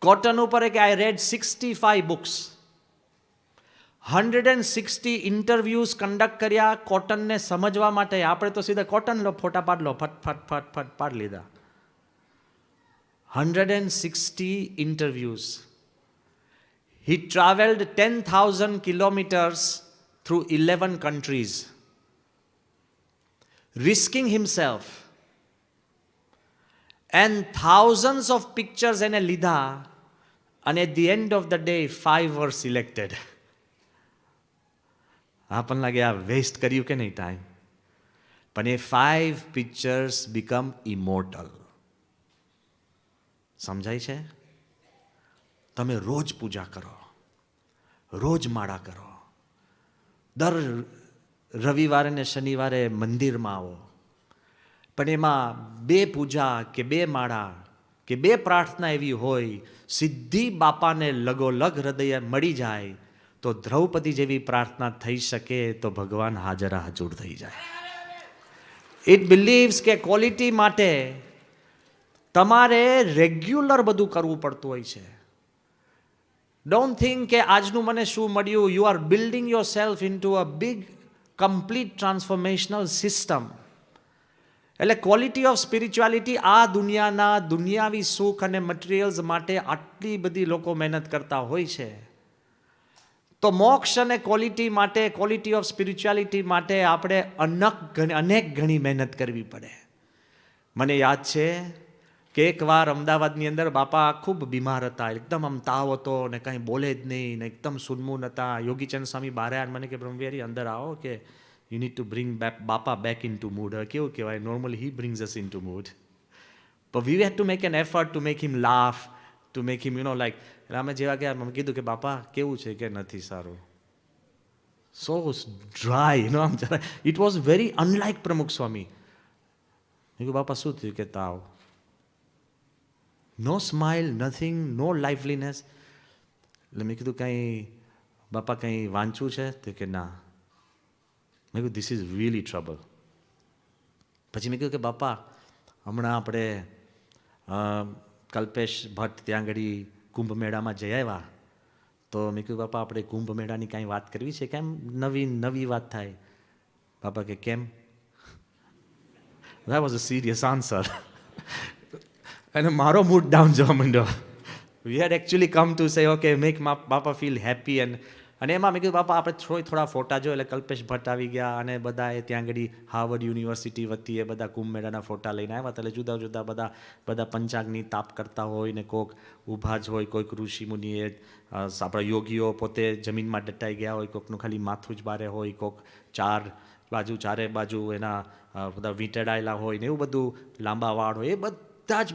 કોટન ઉપર કે આઈ રેડ 65 બુક્સ, 160 ઇન્ટરવ્યૂઝ કન્ડક્ટ કર્યા કોટનને સમજવા માટે. આપણે તો સીધા કોટન લો, ફોટા પાડ લો, ફટ ફટ ફટ ફટ પાડ લીધા. 160 interviews. He traveled 10,000 kilometers through 11 countries, risking himself, and thousands of pictures એને લીધા, and at the end of the day 5 were selected. આપણને લાગે આ વેસ્ટ કર્યું કે નહીં ટાઈમ, પણ એ 5 પિક્ચર્સ બીકમ ઇમોર્ટલ. સમજાય છે? તમે રોજ પૂજા કરો, રોજ માળા કરો, દર રવિવારે ને શનિવારે મંદિરમાં આવો, પણ એમાં 2 પૂજા કે 2 માળા કે 2 પ્રાર્થના એવી હોય, સિદ્ધિ બાપાને લગોલગ હૃદય મળી જાય, તો દ્રૌપદી જેવી પ્રાર્થના થઈ શકે, તો ભગવાન હાજરા હજુર થઈ જાય. ઇટ બિલીવ્સ કે ક્વોલિટી માટે તમારે રેગ્યુલર બધું કરવું પડતું હોય છે. ડોન્ટ થિંક કે આજનું મને શું મળ્યું. You are building your self in to a big complete transformational system. એટલે ક્વોલિટી ઓફ સ્પિરિચ્યુઆલિટી આ દુનિયાના દુનિયાવી સુખ અને મટીરિયલ્સ માટે આટલી બધી લોકો મહેનત કરતા હોય છે, તો મોક્ષ અને ક્વોલિટી માટે, ક્વોલિટી ઓફ સ્પિરિચ્યુઆલિટી માટે આપણે અનેક ઘણી મહેનત કરવી પડે. મને યાદ છે કે એકવાર અમદાવાદની અંદર બાપા ખૂબ બીમાર હતા, એકદમ આમ તાવ હતો ને કંઈ બોલે જ નહીં ને એકદમ સુનમૂન હતા. યોગીચંદ સ્વામી બહાર આવ્યા, મને કે બ્રહ્મવિહારી અંદર આવો, કે you need to bring Bapa back into mood. કેવું કહેવાય, normally he brings us into mood, but we had to make an effort to make him laugh, to make him, you know, like, એટલે અમે જેવા ગયા, મેં કીધું કે બાપા કેવું છે, કે નથી સારું. So dry, you know, it was very unlike પ્રમુખ સ્વામી. મેં કીધું બાપા શું થયું? કે તાવ. નો સ્માઇલ, નથિંગ, નો લાઇવલીનેસ. એટલે મેં કીધું કંઈ બાપા કંઈ વાંચવું છે? તો કે ના. મેં કીધું ધીસ ઇઝ રિયલી ટ્રબલ. પછી મેં કીધું કે બાપા હમણાં આપણે કલ્પેશ ભટ્ટ ત્યાં આગળ કુંભ મેળામાં જઈ આવ્યા, તો મેં કીધું બાપા આપણે કુંભ મેળાની કાંઈ વાત કરવી છે, કેમ નવી વાત થાય? બાપા કે કેમ? That was a serious answer. અને મારો મૂડ ડાઉન જવા માંડ્યો. We had actually come to say, okay, make બાપા feel happy. અને એમાં મેં કીધું બાપા આપણે થોડા ફોટા જો, એટલે કલ્પેશ ભટ્ટ આવી ગયા અને બધાએ ત્યાં આગળ હાર્વર્ડ યુનિવર્સિટી વતી એ બધા કુંભ મેળાના ફોટા લઈને આવ્યા. એટલે જુદા જુદા બધા પંચાગ્નિ તાપ કરતા હોય ને કોઈક ઊભા જ હોય, કોઈક ઋષિ મુનિએ આપણા યોગીઓ પોતે જમીનમાં દટાઈ ગયા હોય, કોઈકનું ખાલી માથું જ બારે હોય, કોઈક ચારે બાજુ એના બધા વીંટળાયેલા હોય ને એવું બધું લાંબા વાળ હોય, એ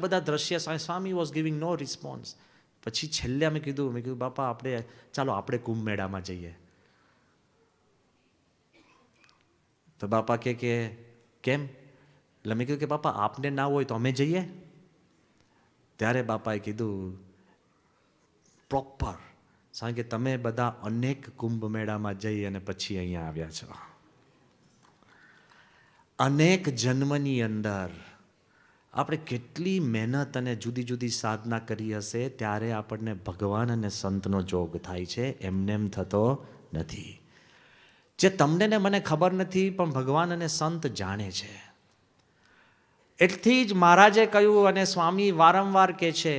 બધા દ્રશ્ય સ્વામી વોઝ ગિવિંગ નો રિસ્પોન્સ. પછી છેલ્લે મેં કીધું બાપા ચાલો આપણે કુંભ મેળામાં જઈએ. તો બાપા કે કેમ? એટલે મેં કીધું કે બાપા આપને ના હોય તો અમે જઈએ. ત્યારે બાપાએ કીધું પ્રોપર કારણ કે તમે બધા અનેક કુંભ મેળામાં જઈ અને પછી અહીંયા આવ્યા છો. અનેક જન્મની અંદર આપણે કેટલી મહેનત અને જુદી જુદી સાધના કરી હશે, ત્યારે આપણને ભગવાન અને સંતનો જોગ થાય છે, એમનેમ થતો નથી. જે તમને ને મને ખબર નથી, પણ ભગવાન અને સંત જાણે છે. એટલી જ મહારાજે કહ્યું અને સ્વામી વારંવાર કહે છે,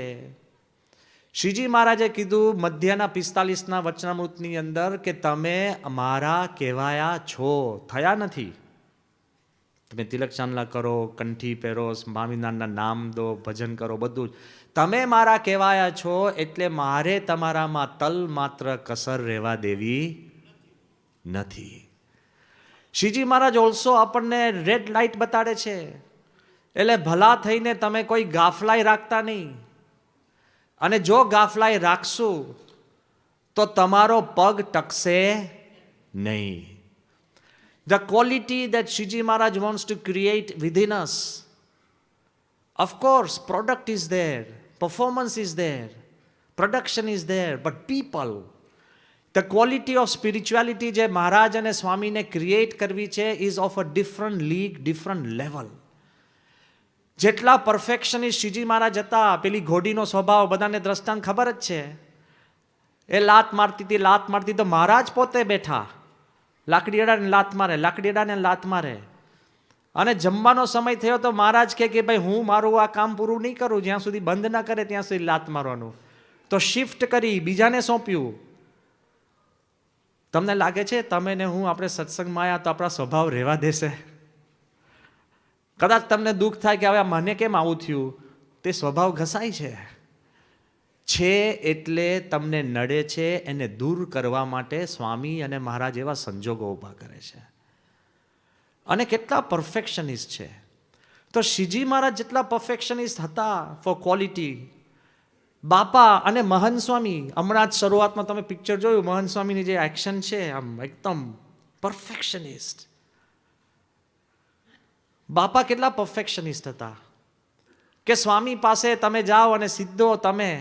શ્રીજી મહારાજે કીધું મધ્યના 45ના વચનામૃતની અંદર કે તમે અમારા કહેવાયા છો, થયા નથી. તમે તિલક ચાંદલા કરો, કંઠી પહેરો, સ્વામિનારાયણના નામ દો, ભજન કરો, બધું જ તમે મારા કહેવાયા છો. એટલે મારે તમારામાં તલ માત્ર કસર રહેવા દેવી નથી. શ્રીજી મહારાજ ઓલ્સો આપણને રેડ લાઇટ બતાડે છે. એટલે ભલા થઈને તમે કોઈ ગાફલાઈ રાખતા નહીં. અને જો ગાફલાઈ રાખશું તો તમારો પગ ટકશે નહીં. The quality that Shiji Maharaj wants to create within us. Of course, product is there, performance is there, production is there, but people, the quality of spirituality જે મહારાજ અને સ્વામીને ક્રિએટ કરવી છે is of a different league, different level. જેટલા perfectionist Shriji મહારાજ હતા, પેલી ઘોડીનો સ્વભાવ બધાને દ્રષ્ટાંત ખબર જ છે. એ લાત મારતી તો મહારાજ પોતે બેઠા, લાકડી અડાને લાત મારે. અને જમવાનો સમય થયો તો મહારાજ કે ભાઈ હું મારું આ કામ પૂરું નહીં કરું જ્યાં સુધી બંધ ના કરે ત્યાં સુધી લાત મારવાનું. તો શિફ્ટ કરી બીજાને સોંપ્યું. તમને લાગે છે તમે ને હું આપણે સત્સંગમાં આવ્યા તો આપણા સ્વભાવ રહેવા દેશે? કદાચ તમને દુઃખ થાય કે હવે મને કેમ આવું થયું, તે સ્વભાવ ઘસાય છે એટલે તમને નડે છે. એને દૂર કરવા માટે સ્વામી અને મહારાજ એવા સંજોગો ઊભા કરે છે. અને કેટલા પરફેક્શનિસ્ટ છે. તો શ્રીજી મહારાજ જેટલા પરફેક્શનિસ્ટ હતા ફોર ક્વોલિટી, બાપા અને મહન સ્વામી, હમણાં જ શરૂઆતમાં તમે પિક્ચર જોયું, મહન સ્વામીની જે એક્શન છે આમ એકદમ પરફેક્શનિસ્ટ. બાપા કેટલા પરફેક્શનિસ્ટ હતા કે સ્વામી પાસે તમે જાઓ અને સીધો તમે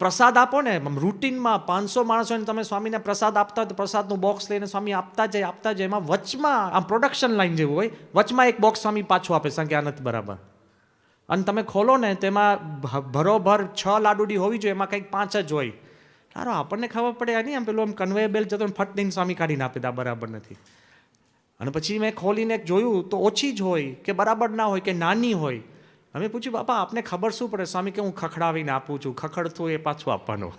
પ્રસાદ આપો ને, રૂટીનમાં 500 માણસોને તમે સ્વામીને પ્રસાદ આપતા હોય તો પ્રસાદનું બોક્સ લઈને સ્વામી આપતા જાય. એમાં વચમાં આમ પ્રોડક્શન લાઈન જેવું હોય, વચમાં એક બોક્સ સ્વામી પાછું આપે કારણ કે આ નથી બરાબર. અને તમે ખોલો ને તેમાં ભરોભર 6 લાડુડી હોવી જોઈએ, એમાં કંઈક 5 જ હોય. સારો આપણને ખબર પડે નહીં, આમ પેલું આમ કન્વેયર બેલ્ટ જતો ફટ દઈને સ્વામી કાઢીને આપે આ બરાબર નથી. અને પછી મેં ખોલીને જોયું તો ઓછી જ હોય કે બરાબર ના હોય કે નાની હોય. અમે પૂછ્યું બાપા આપને ખબર શું પડે? સ્વામી કે હું ખખડાવીને આપું છું, ખખડતું એ પાછું આપવાનું.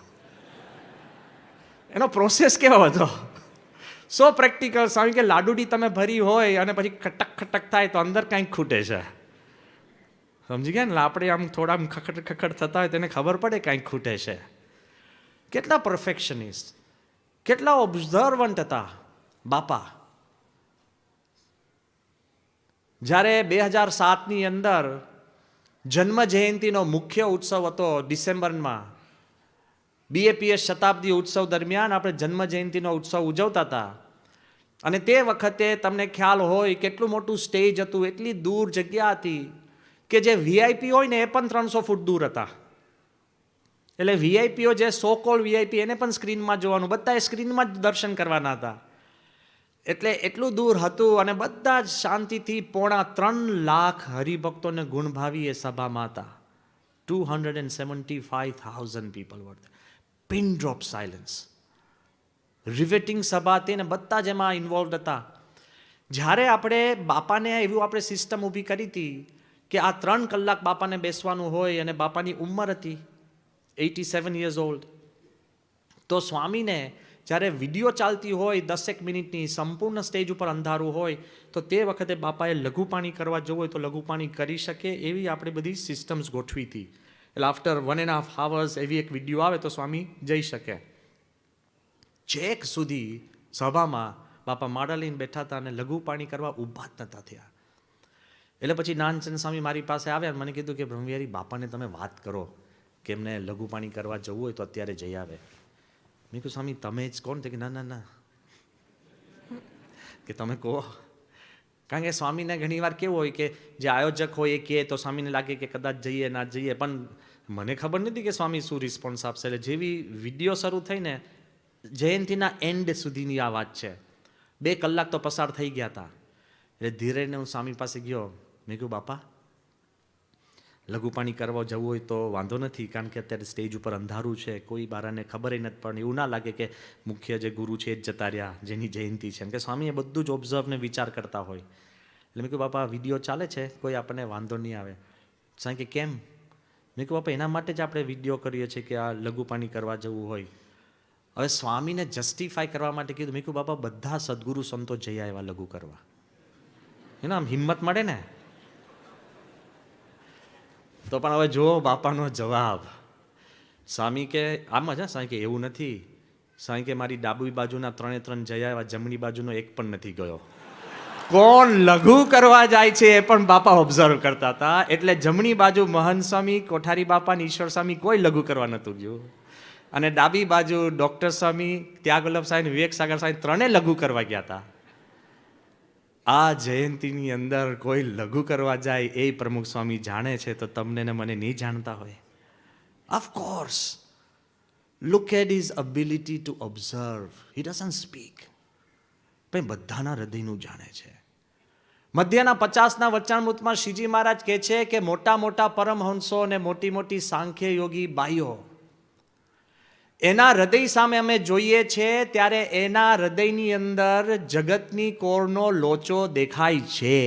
એનો પ્રોસેસ કેવો હતો, સો પ્રેક્ટિકલ. સ્વામી કે લાડુડી તમે ભરી હોય અને પછી ખટક થાય તો અંદર કાંઈક ખૂટે છે. સમજી ગયા ને? આપણે આમ થોડા ખખડ થતા હોય તેને ખબર પડે કાંઈક ખૂટે છે. કેટલા પરફેક્શનિસ્ટ, કેટલા ઓબ્ઝર્વન્ટ હતા બાપા. જ્યારે 2007ની અંદર જન્મ જયંતિનો મુખ્ય ઉત્સવ હતો ડિસેમ્બરમાં, BAPS શતાબ્દી ઉત્સવ દરમિયાન આપણે જન્મ જયંતિનો ઉત્સવ ઉજવતા હતા. અને તે વખતે તમને ખ્યાલ હોય કેટલું મોટું સ્ટેજ હતું, એટલી દૂર જગ્યા હતી કે જે VIP હોય ને એ પણ 300 ફૂટ દૂર હતા. એટલે VIPઓ જે સો કોલ VIP એને પણ સ્ક્રીનમાં જોવાનું, બધા સ્ક્રીનમાં જ દર્શન કરવાના હતા. એટલે એટલું દૂર હતું અને બધા જ શાંતિથી 3.5 લાખ હરિભક્તોને ગુણભાવી એ સભામાં હતા. 275,000 people were there. Pin drop silence. Riveting સભા તેને બધા જ એમાં ઇન્વોલ્વ હતા. જ્યારે આપણે બાપાને એવું આપણે સિસ્ટમ ઊભી કરી હતી કે આ 3 કલાક બાપાને બેસવાનું હોય અને બાપાની ઉંમર હતી 87 years old. તો સ્વામીને જ્યારે વિડીયો ચાલતી હોય 10 મિનિટની, સંપૂર્ણ સ્ટેજ ઉપર અંધારું હોય, તો તે વખતે બાપાએ લઘુપાણી કરવા જવું હોય તો લઘુપાણી કરી શકે એવી આપણે બધી સિસ્ટમ્સ ગોઠવી હતી. એટલે આફ્ટર 1.5 hours એવી એક વિડીયો આવે તો સ્વામી જઈ શકે. ચેક સુધી સભામાં બાપા માળા લઈને બેઠા હતા અને લઘુપાણી કરવા ઊભા જ નહોતા થયા. એટલે પછી નાનચંદ સ્વામી મારી પાસે આવ્યા અને મને કીધું કે બ્રહ્મવિહારી બાપાને તમે વાત કરો કે એમને લઘુપાણી કરવા જવું હોય તો અત્યારે જઈ આવે. મેં કહ્યું સ્વામી તમે જ કોણ? કે ના ના ના, કે તમે કહો. કારણ કે સ્વામીને ઘણીવાર કેવું હોય કે જે આયોજક હોય એ કહે તો સ્વામીને લાગે કે કદાચ જઈએ ના જઈએ, પણ મને ખબર નથી કે સ્વામી શું રિસ્પોન્સ આપશે. એટલે જેવી વિડીયો શરૂ થઈને જયંતીના એન્ડ સુધીની આ વાત છે. 2 કલાક તો પસાર થઈ ગયા હતા. એટલે ધીરેને હું સ્વામી પાસે ગયો. મેં કહ્યું બાપા લઘુપાણી કરવા જવું હોય તો વાંધો નથી, કારણ કે અત્યારે સ્ટેજ ઉપર અંધારું છે, કોઈ બારાને ખબર નથી, પણ એવું ના લાગે કે મુખ્ય જે ગુરુ છે એ જ જતા રહ્યા જેની જયંતી છે. કે સ્વામી એ બધું જ ઓબ્ઝર્વ ને વિચાર કરતા હોય. એટલે મેં કહ્યું બાપા વિડીયો ચાલે છે, કોઈ આપણને વાંધો નહીં આવે. સ્વામી કે કેમ? મેં કહ્યું બાપા એના માટે જ આપણે વિડીયો કરીએ છીએ કે આ લઘુપાણી કરવા જવું હોય. હવે સ્વામીને જસ્ટિફાય કરવા માટે કીધું. મેં કહ્યું બાપા બધા સદગુરુ સંતો જઈ આવ્યા લઘુ કરવા, એને આમ હિંમત મળે ને. તો પણ હવે જો બાપાનો જવાબ. સ્વામી કે આમ જ સ્વામી કે એવું નથી. સ્વામી કે મારી ડાબી બાજુના 3 જઈ આવ્યા, જમણી બાજુનો એક પણ નથી ગયો. કોણ લઘુ કરવા જાય છે એ પણ બાપા ઓબ્ઝર્વ કરતા હતા. એટલે જમણી બાજુ મહંત સ્વામી, કોઠારી બાપા અને ઈશ્વર સ્વામી કોઈ લઘુ કરવા નહોતું ગયું, અને ડાબી બાજુ ડૉક્ટર સ્વામી, ત્યાગવલ્લભ સ્વામી, વિવેક સાગર સ્વામી 3 લઘુ કરવા ગયા હતા. આ જયંતીની અંદર કોઈ લઘુ કરવા જાય એ પ્રમુખ સ્વામી જાણે છે, તો તમને ને મને નહીં જાણતા હોય? Of course. Look at his ability to observe. He doesn't speak, પણ બધાના હૃદયનું જાણે છે. મધ્યના 50ના વચનામૃતમાં શ્રીજી મહારાજ કહે છે કે મોટા મોટા પરમહંસો અને મોટી મોટી સાંખ્ય યોગી બાઈઓ, એના હૃદય સામે અમે જોઈએ છે ત્યારે એના હૃદયની અંદર જગતની કોરનો લોચો દેખાય છે.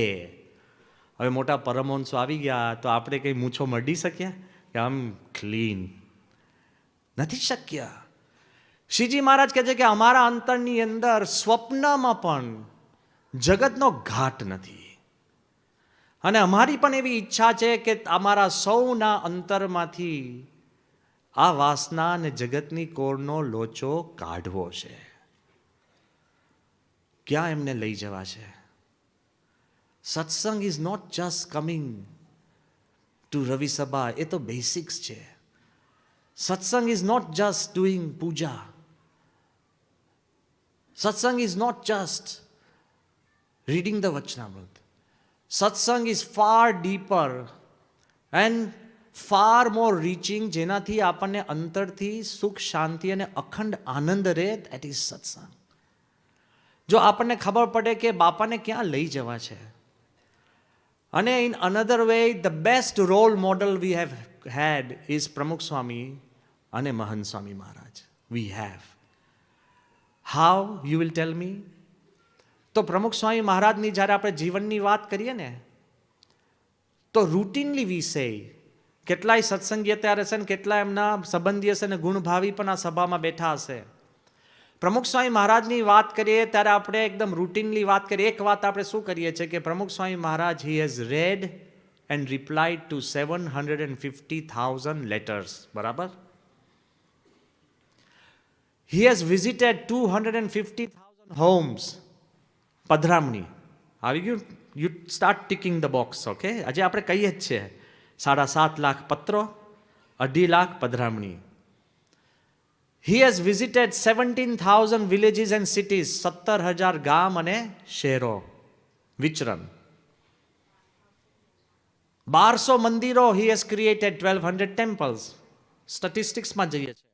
હવે મોટા પરમહંસો આવી ગયા તો આપણે કંઈ મૂછો મરડી શક્યા કે આમ ક્લીન? નથી શક્ય. શ્રીજી મહારાજ કહે છે કે અમારા અંતરની અંદર સ્વપ્નમાં પણ જગતનો ઘાટ નથી, અને અમારી પણ એવી ઈચ્છા છે કે અમારા સૌના અંતરમાંથી આ વાસના અને જગતની કોરનો લોચો કાઢવો છે. ક્યાં એમને લઈ જવા છે? Satsang is not just coming to Ravi sabha, એ તો બેસિક્સ છે. Satsang is not just doing puja. Satsang is not just reading the Vachanamrut. Satsang is far deeper and far more reaching, જેનાથી આપણને અંતરથી સુખ, શાંતિ અને અખંડ આનંદ રહે. દેટ ઇઝ સત્સંગ. જો આપણને ખબર પડે કે બાપાને ક્યાં લઈ જવા છે, અને in another way the best role model we have had is Pramukh Swami અને Mahant Swami Maharaj. We have. How? You will tell me. તો પ્રમુખ સ્વામી મહારાજની જ્યારે આપણે જીવનની વાત કરીએ ને, તો રૂટીનલી વી સે, કેટલાય સત્સંગી અત્યારે હશે ને કેટલાય એમના સંબંધી હશે ને ગુણભાવી પણ આ સભામાં બેઠા હશે. પ્રમુખ સ્વામી મહારાજની વાત કરીએ ત્યારે આપણે એકદમ રૂટીનલી વાત કરીએ. એક વાત આપણે શું કરીએ છીએ કે Pramukh Swami Maharaj, he has read and replied to 750,000 letters. બરાબર? He has visited 250,000 homes. પધરામણી આવી ગયું. You start ticking the boxes. Okay, આજે આપણે કહીએ જ છીએ 7.5 લાખ પત્રો, 2.5 lakh પધરામણી. He has visited 17,000 villages and cities. 17,000 ગામ અને શહેરો વિચરણ. 1200 મંદિરો. He has created 1,200 temples. સ્ટેટિસ્ટિક્સમાં જઈએ છીએ.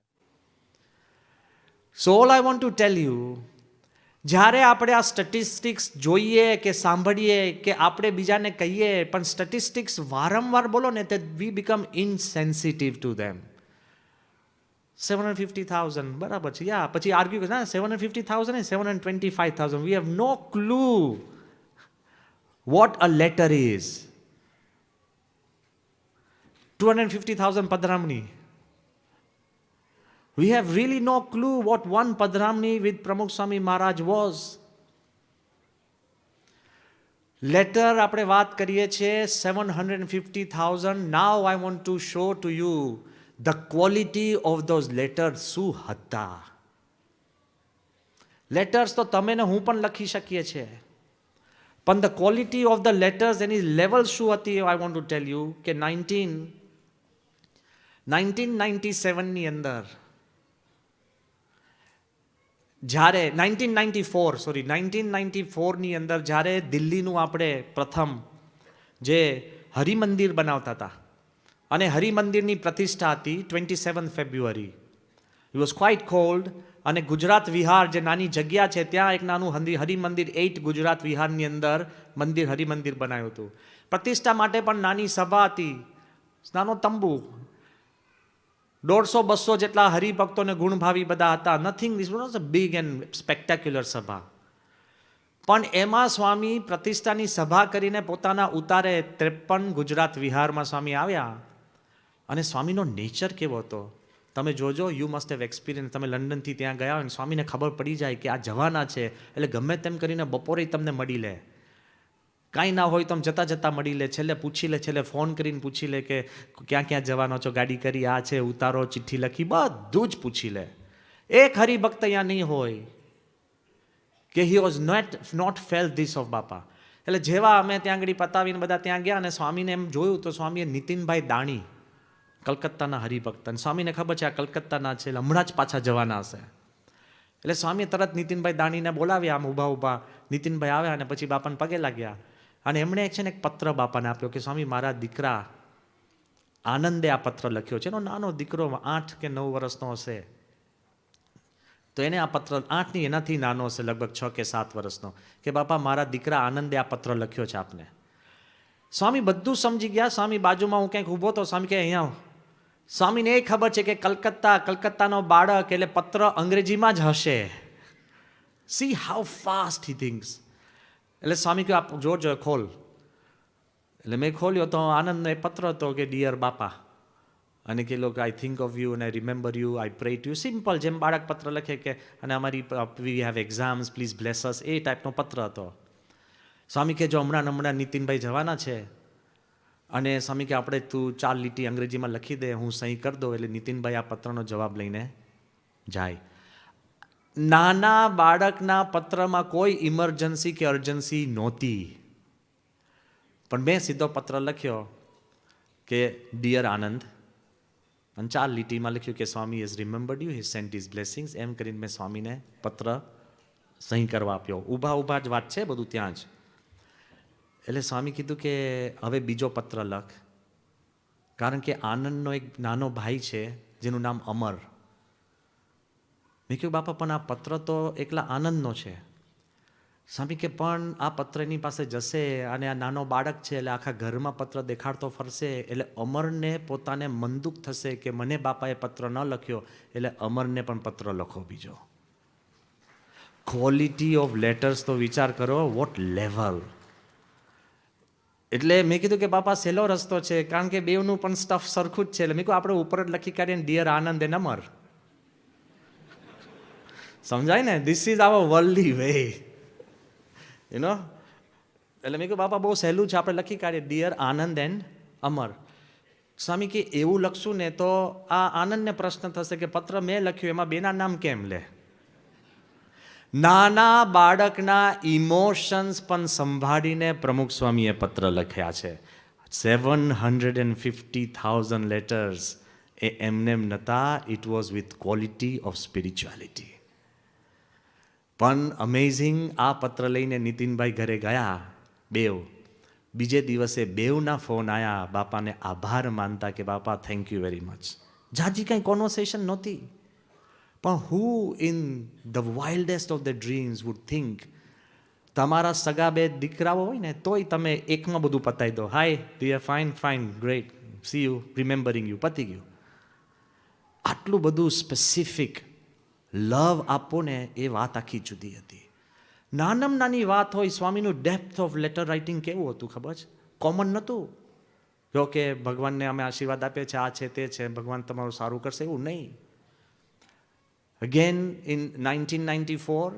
So all I want to tell you, જ્યારે આપણે આ સ્ટેટિસ્ટિક્સ જોઈએ કે સાંભળીએ કે આપણે બીજાને કહીએ, પણ સ્ટેટિસ્ટિક્સ વારંવાર બોલો ને, તે વી બીકમ ઇનસેન્સિટિવ ટુ ધેમ. 750,000 બરાબર છે. યા પછી આર્ગ્યુ કરે ના 750,000 and 725,000. We have no clue what a letter is. 250,000 Padramni. We have really no clue what one Padramni with Pramukh Swami Maharaj was. Letter આપણે વાત કરીએ છીએ 750,000. Now I want to show to you the quality of those letters શું હતા. Letters તો તમે ને હું પણ લખી શકીએ છીએ, પણ the quality of the letters any level શું હતી I want to tell you કે 1997 ની અંદર જ્યારે 1994 ની અંદર જ્યારે દિલ્હીનું આપણે પ્રથમ જે હરિમંદિર બનાવતા હતા અને હરિમંદિરની પ્રતિષ્ઠા હતી 27 ફેબ્રુઆરી. ઇટ વોઝ ક્વાઇટ કોલ્ડ અને ગુજરાત વિહાર જે નાની જગ્યા છે ત્યાં એક નાનું હરિમંદિર 8 ગુજરાત વિહારની અંદર હરિમંદિર બનાવ્યું હતું. પ્રતિષ્ઠા માટે પણ નાની સભા હતી, નાનો તંબુ, 150-200 જેટલા હરિભક્તોને ગુણભાવી બધા હતા. Nothing, this was a big and spectacular sabha. પણ એમાં સ્વામી પ્રતિષ્ઠાની સભા કરીને પોતાના ઉતારે 53 ગુજરાત વિહારમાં સ્વામી આવ્યા. અને સ્વામીનો નેચર કેવો હતો તમે જોજો. You must have experience. તમે લંડનથી ત્યાં ગયા હોય સ્વામીને ખબર પડી જાય કે આ જવાના છે એટલે ગમે તેમ કરીને બપોરે તમને મળી લે. કાંઈ ના હોય તો જતાં જતાં મળી લે, છેલ્લે પૂછી લે, છેલ્લે ફોન કરીને પૂછી લે કે ક્યાં ક્યાં જવાનો છો, ગાડી કરી, આ છે, ઉતારો, ચિઠ્ઠી લખી, બધું જ પૂછી લે. એક હરિભક્ત અહીંયા નહીં હોય કે he was not fell this of Bapa. એટલે જેવા અમે ત્યાં આગળ પતાવીને બધા ત્યાં ગયા અને સ્વામીને એમ જોયું તો સ્વામીએ નીતિનભાઈ દાણી કલકત્તાના હરિભક્ત, અને સ્વામીને ખબર છે આ કલકત્તાના છે એટલે હમણાં જ પાછા જવાના હશે. એટલે સ્વામીએ તરત નીતિનભાઈ દાણીને બોલાવ્યા. આમ ઊભા ઊભા નીતિનભાઈ આવ્યા અને પછી બાપાને પગે લાગ્યા અને એમણે એક છે ને એક પત્ર બાપાને આપ્યો કે સ્વામી મારા દીકરા આનંદે આ પત્ર લખ્યો છે. એનો નાનો દીકરો 8 કે 9 વર્ષનો હશે, તો એને આ પત્ર 8 ની એનાથી નાનો હશે, લગભગ 6 કે 7 વર્ષનો, કે બાપા મારા દીકરા આનંદે આ પત્ર લખ્યો છે આપને. સ્વામી બધું સમજી ગયા. સ્વામી બાજુમાં હું ક્યાંક ઊભો તો સ્વામી કે અહીંયા. સ્વામીને એ ખબર છે કે કલકત્તાનો બાળક એટલે પત્ર અંગ્રેજીમાં જ હશે. C how fast he thinks. એટલે સ્વામી કહ્યું આપ જોજો, ખોલ. એટલે મેં ખોલ્યો તો આનંદનો એ પત્ર હતો કે ડિયર બાપા, અને કે લોકો આઈ થિંક ઓફ યુ અને I remember you, I pray to you. Simple જેમ બાળક પત્ર લખે કે અને અમારી we have exams, please bless us, એ ટાઈપનો પત્ર હતો. સ્વામી કે જો હમણાં નીતિનભાઈ જવાના છે અને સ્વામી કે આપણે તું 4 લીટી અંગ્રેજીમાં લખી દે, હું સહી કરી દઉં. એટલે નીતિનભાઈ આ પત્રનો જવાબ લઈને જાય. નાના બાળકના પત્રમાં કોઈ ઇમરજન્સી કે અર્જન્સી નહોતી, પણ મેં સીધો પત્ર લખ્યો કે ડિયર આનંદ, અને 4 લીટીમાં લખ્યું કે Swami has remembered you, has sent his blessings. એમ કરીને મેં સ્વામીને પત્ર સહી કરવા આપ્યો. ઊભા જ વાત છે બધું ત્યાં જ. એટલે સ્વામી કીધું કે હવે બીજો પત્ર લખ, કારણ કે આનંદનો એક નાનો ભાઈ છે જેનું નામ અમર. મેં કહ્યું બાપા પણ આ પત્ર તો એકલા આનંદનો છે. સ્વામી કે પણ આ પત્ર એની પાસે જશે અને આ નાનો બાળક છે એટલે આખા ઘરમાં પત્ર દેખાડતો ફરશે, એટલે અમરને પોતાને મનદુખ થશે કે મને બાપાએ પત્ર ન લખ્યો, એટલે અમરને પણ પત્ર લખો બીજો. ક્વોલિટી ઓફ લેટર્સ તો વિચાર કરો, વોટ લેવલ. એટલે મેં કીધું કે બાપા સહેલો રસ્તો છે, કારણ કે બેવનું પણ સ્ટફ સરખું જ છે. એટલે મેં કહ્યું આપણે ઉપર જ લખી કાઢીએ ડિયર આનંદ એન્ડ અમર. સમજાય ને? This is our worldly way, you know. એટલે મેં કહ્યું બાપા બહુ સહેલું છે, આપણે લખી કાઢીએ ડિયર આનંદ એન્ડ અમર. સ્વામી કે એવું લખશું ને તો આ આનંદને પ્રશ્ન થશે કે પત્ર મેં લખ્યું એમાં બેના નામ કેમ લે. નાના બાળકના ઇમોશન્સ પણ સંભાળીને પ્રમુખ સ્વામીએ પત્ર લખ્યા છે. 750,000 લેટર્સ એ એમને નતા. It was with quality of spirituality. પણ અમેઝિંગ, આ પત્ર લઈને નીતિનભાઈ ઘરે ગયા બેવ. બીજે દિવસે બેવના ફોન આવ્યા બાપાને આભાર માનતા કે બાપા થેન્ક યુ વેરી મચ. જાજી કંઈ કોન્વર્સેશન નહોતી, પણ who in the wildest of the dreams would think તમારા સગા 2 દીકરાઓ હોય ને તોય તમે એકમાં બધું પતાવી દો. Hi dear, fine, great, see you, remembering you, પતી ગયું. આટલું બધું સ્પેસિફિક લવ આપો ને એ વાત આખી જુદી હતી. નાનામાં નાની વાત હોય, સ્વામીનું ડેપ્થ ઓફ લેટર રાઇટિંગ કેવું હતું ખબર છે? કોમન નહોતું. જો કે ભગવાનને અમે આશીર્વાદ આપીએ છીએ, આ છે તે છે, ભગવાન તમારું સારું કરશે, એવું નહીં. અગેન ઇન 1994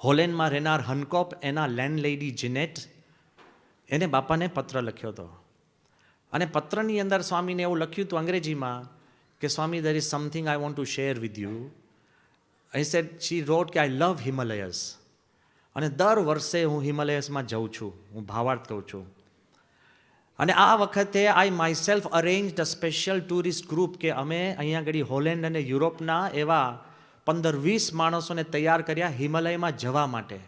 હોલેન્ડમાં રહેનાર હનકોપ એના લેન્ડલેડી જીનેટ એને બાપાને પત્ર લખ્યો હતો. અને પત્રની અંદર સ્વામીને એવું લખ્યું હતું અંગ્રેજીમાં કે સ્વામી, there is something I want to share with you. I said, she wrote કે I love Himalayas. અને દર વર્ષે હું હિમાલયસમાં જઉં છું, હું ભાવાર્થ કહું છું. અને આ વખતે I myself arranged a special tourist group કે અમે અહીંયા આગળ હોલેન્ડ અને યુરોપના એવા 15-20 માણસોને તૈયાર કર્યા હિમાલયમાં જવા માટે.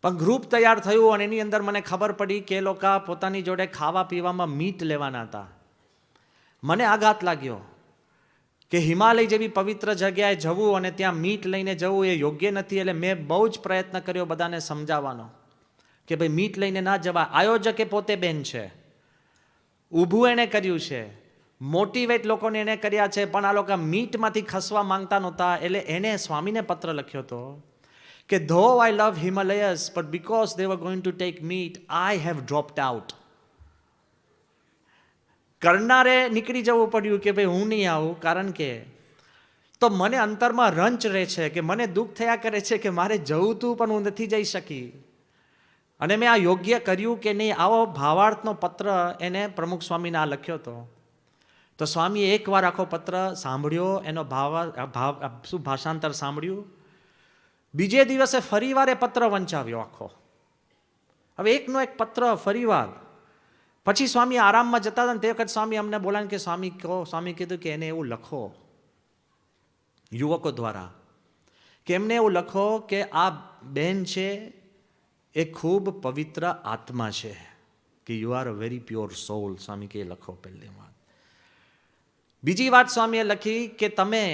પણ ગ્રુપ તૈયાર થયું અને એની અંદર મને ખબર પડી કે એ લોકો પોતાની જોડે ખાવા પીવામાં મીટ લેવાના હતા. મને આઘાત લાગ્યો કે હિમાલય જેવી પવિત્ર જગ્યાએ જવું અને ત્યાં મીટ લઈને જવું એ યોગ્ય નથી. એટલે મેં બહુ જ પ્રયત્ન કર્યો બધાને સમજાવવાનો કે ભાઈ મીટ લઈને ના જવા. આયોજકે પોતે બેન છે, ઊભું એણે કર્યું છે, મોટિવેટ લોકોને એણે કર્યા છે, પણ આ લોકો મીટમાંથી ખસવા માંગતા નહોતા. એટલે એણે સ્વામીને પત્ર લખ્યો હતો કે though I love Himalayas, but because they were going to take meat, I have dropped out. કરનારે નીકળી જવું પડ્યું કે ભાઈ હું નહીં આવું, કારણ કે તો મને અંતરમાં રંચ રહે છે કે મને દુઃખ થયા કરે છે કે મારે જવું હતું પણ હું નથી જઈ શકી. અને મેં આ યોગ્ય કર્યું કે નહીં? આવો ભાવાર્થનો પત્ર એને પ્રમુખ સ્વામીને આ લખ્યો હતો. તો સ્વામીએ એકવાર આખો પત્ર સાંભળ્યો, એનો શું ભાષાંતર સાંભળ્યું. બીજે દિવસે ફરીવાર એ પત્ર વંચાવ્યો આખો. હવે એકનો એક પત્ર ફરીવાર. પછી સ્વામી આરામમાં જતા હતા ને તે વખત સ્વામી અમને બોલાવ્યું કે સ્વામી કહો. સ્વામી કીધું કે એને એવું લખો યુવકો દ્વારા કે એમને એવું લખો કે આ બેન છે એ ખૂબ પવિત્ર આત્મા છે, કે you are a very pure soul. Swami કે લખો પહેલી વાત. બીજી વાત સ્વામીએ લખી કે તમે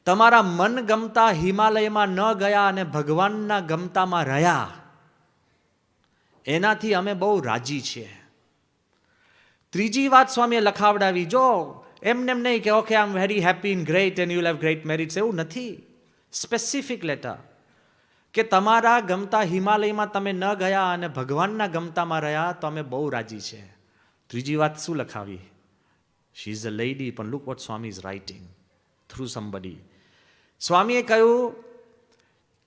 તમારા મન ગમતા હિમાલયમાં ન ગયા અને ભગવાનના ગમતામાં રહ્યા, એનાથી અમે બહુ રાજી છીએ. ત્રીજી વાત સ્વામીએ લખાવડાવી, જો એમને એમ નહીં કે okay I am very happy in great and you will have great merits, એવું નથી. સ્પેસિફિક લેટર કે તમારા ગમતા હિમાલયમાં તમે ન ગયા અને ભગવાનના ગમતામાં રહ્યા તો અમે બહુ રાજી છે. ત્રીજી વાત શું લખાવી? શી ઇઝ અ લેડી, પણ look what Swami is writing through somebody. સ્વામીએ કહ્યું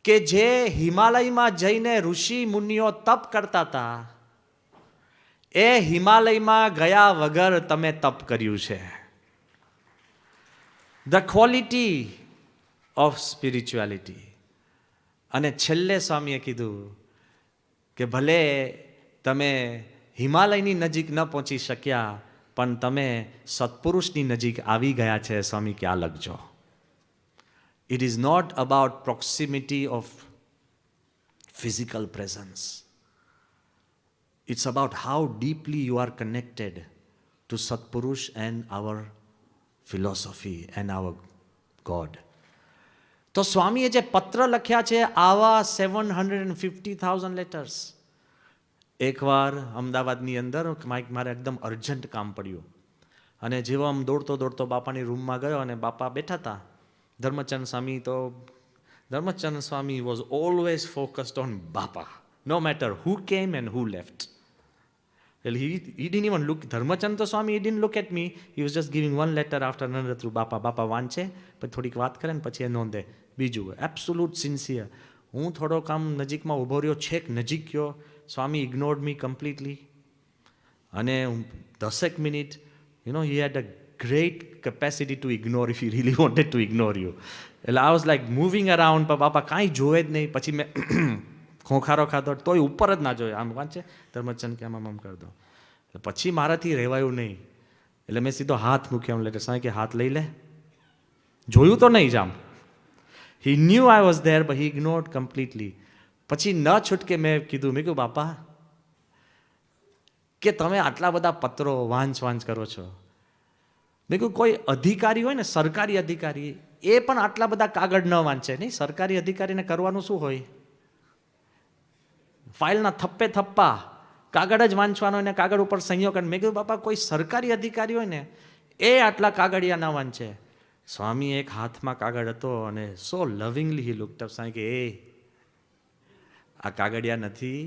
કે જે હિમાલયમાં જઈને ઋષિ મુનિઓ તપ કરતા હતા એ હિમાલયમાં ગયા વગર તમે તપ કર્યું છે. The quality of spirituality. અને છેલ્લે સ્વામીએ કીધું કે ભલે તમે હિમાલયની નજીક ન પહોંચી શક્યા પણ તમે સત્પુરુષની નજીક આવી ગયા છે. સ્વામી ક્યાં લખજો. It is not about proximity of physical presence. It's about how deeply you are connected to Satpurush and our philosophy and our God. તો સ્વામીએ જે પત્ર લખ્યા છે આવા 750,000 લેટર્સ. એકવાર અમદાવાદની અંદર મારે એકદમ અર્જન્ટ કામ પડ્યું અને જેવો આમ દોડતો દોડતો બાપાની રૂમમાં ગયો અને બાપા બેઠા હતા. ધર્મચંદ સ્વામી was always focused on Bapa, no matter who came and who left. Well, he didn't even look, Dharmachand Swami, he didn't look at me, he was just giving one letter after another through Bapa. Bapa વાંચે પછી થોડીક વાત કરે ને પછી એ નોંધે. બીજું absolute sincere. હું થોડોક આમ નજીકમાં ઊભો રહ્યો, છેક નજીક ગયો. સ્વામી ઇગ્નોર્ડ મી કમ્પ્લીટલી. અને 10 minute he had a great capacity to ignore if he really wanted to ignore you. એટલે I was like moving around, પણ બાપા કાંઈ જોવે જ નહીં. પછી મેં ખોખારો ખાધો તોય ઉપર જ ના જોયો. આમ વાંચે ધર્મચંદ કે આમ કરી દો. પછી મારાથી રહેવાયું નહીં એટલે મેં સીધો હાથ મૂક્યો. એટલે સાંઈ કે હાથ લઈ લે. જોયું તો નહીં જ આમ. He knew I was there but he ignored completely. પછી ન છૂટકે મેં કીધું બાપા કે તમે આટલા બધા પત્રો વાંચ કરો છો. મેં કહ્યું કોઈ અધિકારી હોય ને, સરકારી અધિકારી, એ પણ આટલા બધા કાગળ ન વાંચે. નહીં, સરકારી અધિકારીને કરવાનું શું હોય? ફાઇલના થપ્પે થપ્પા કાગળ જ વાંચવાનો ને કાગળ ઉપર સહીઓ કરે. મેં કીધું બાપા કોઈ સરકારી અધિકારી હોય ને એ આટલા કાગળિયા ના વાંચે. સ્વામી એક હાથમાં કાગળ હતો અને સો લવિંગલી હી લુક્ડ અપ. સ્વામી કે આ કાગળિયા નથી,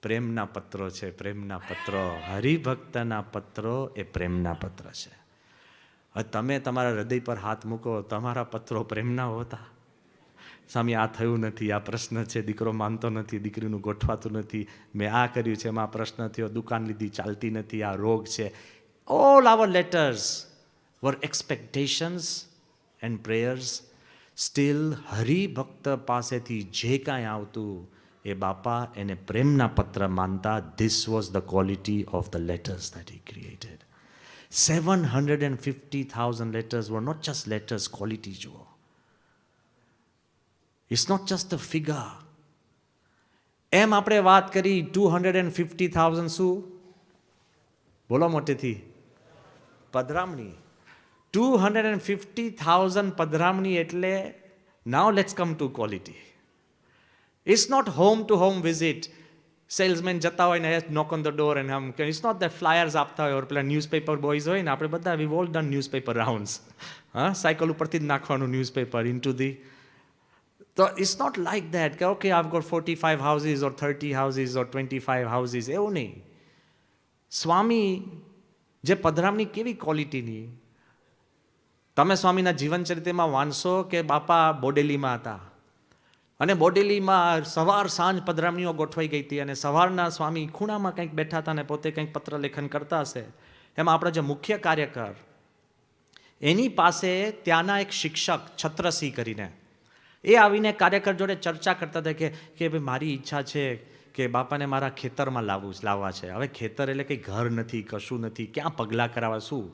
પ્રેમના પત્રો છે, પ્રેમના પત્રો. હરિભક્તના પત્રો એ પ્રેમના પત્ર છે. હવે તમે તમારા હૃદય પર હાથ મૂકો, તમારા પત્રો પ્રેમના હોતા? સ્વામી આ થયું નથી, આ પ્રશ્ન છે, દીકરો માનતો નથી, દીકરીનું ગોઠવાતું નથી, મેં આ કર્યું છે એમાં પ્રશ્ન થયો, દુકાન લીધી ચાલતી નથી, આ રોગ છે. All our letters were expectations and prayers. Still હરિભક્ત પાસેથી જે કાંઈ આવતું એ બાપા એને પ્રેમના પત્ર માનતા. This was the quality of the letters that he created. 750,000 letters were not just letters, quality જુઓ. It's not just a figure. એમ આપણે વાત કરી 250,000 શું? બોલો મોટેથી. પધરામણી. 250,000 પધરામણી એટલે now let's come to quality. It's not home to home visit. Salesman જતા હોય ને knock on the door and it's not that flyers આપતા હોય, પેલા ન્યૂઝપેપર બોયઝ હોય ને, આપણે બધા we've all done newspaper rounds. હા, સાયકલ ઉપરથી જ નાખવાનું ન્યૂઝપેપર into the. તો it's not like that કે okay I've got 45 houses or 30 houses or 25 houses. એવું નહીં. સ્વામી જે પધરામણી કેવી ક્વોલિટીની. તમે સ્વામીના જીવનચરિત્રમાં વાંચશો કે બાપા બોડેલીમાં હતા અને બોડેલીમાં સવાર સાંજ પધરામણીઓ ગોઠવાઈ ગઈ હતી અને સવારના સ્વામી ખૂણામાં કંઈક બેઠા હતા અને પોતે કંઈક પત્ર લેખન કરતા હશે. એમાં આપણા જે મુખ્ય કાર્યકર એની પાસે ત્યાંના એક શિક્ષક છત્રસિંહ કરીને એ આવીને કાર્યકર જોડે ચર્ચા કરતા હતા કે ભાઈ મારી ઈચ્છા છે કે બાપાને મારા ખેતરમાં લાવવા છે. હવે ખેતર એટલે કંઈ ઘર નથી, કશું નથી, ક્યાં પગલાં કરાવવા? શું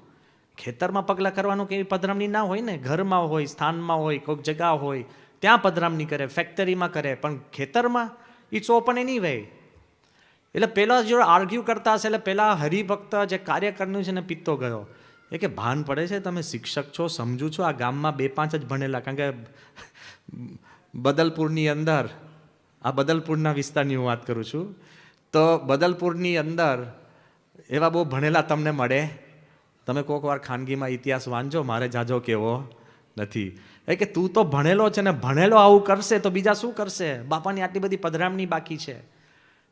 ખેતરમાં પગલાં કરવાનું કે એવી પધરામણી ના હોય ને. ઘરમાં હોય, સ્થાનમાં હોય, કોઈક જગ્યા હોય ત્યાં પધરામણી કરે, ફેક્ટરીમાં કરે, પણ ખેતરમાં ઇટ્સ ઓપન એની વે. એટલે પહેલાં જો આર્ગ્યુ કરતા હશે એટલે પહેલાં હરિભક્ત જે કાર્યકરનું છે ને પિત્તો ગયો. એ કે ભાન પડે છે, તમે શિક્ષક છો, સમજુ છો, આ ગામમાં 2-5 જ ભણેલા. કારણ કે બદલપુરની અંદર, આ બદલપુરના વિસ્તારની હું વાત કરું છું, તો બદલપુરની અંદર એવા બહુ ભણેલા તમને મળે. તમે કોઈક વાર ખાનગીમાં ઇતિહાસ વાંચો, મારે જાજો કેવો નથી. એ કે તું તો ભણેલો છે ને, ભણેલો આવું કરશે તો બીજા શું કરશે? બાપાની આટલી બધી પધરામણી બાકી છે.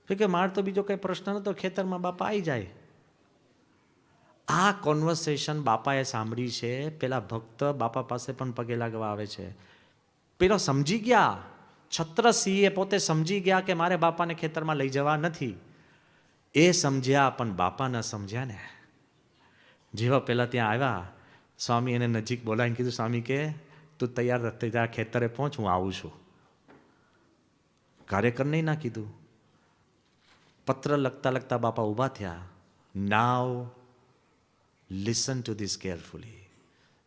કે મારે તો બીજો કંઈ પ્રશ્ન નતો, ખેતરમાં બાપા આવી જાય. આ કોન્વર્સેશન બાપાએ સાંભળી છે. પેલા ભક્ત બાપા પાસે પણ પગે લાગવા આવે છે. પેલો સમજી ગયા, છત્રસિંહે પોતે સમજી ગયા કે મારે બાપાને ખેતરમાં લઈ જવા નથી. એ સમજ્યા પણ બાપા ન સમજ્યા ને. જેવા પહેલાં ત્યાં આવ્યા, સ્વામી એને નજીક બોલાવીને કીધું, સ્વામી કે તું તૈયાર થઈ જા, ખેતરે પહોંચ, હું આવું છું. કાર્યકરને ના કીધું. પત્ર લખતા લખતા બાપા ઊભા થયા. નાવ લિસન ટુ ધીસ કેરફુલી.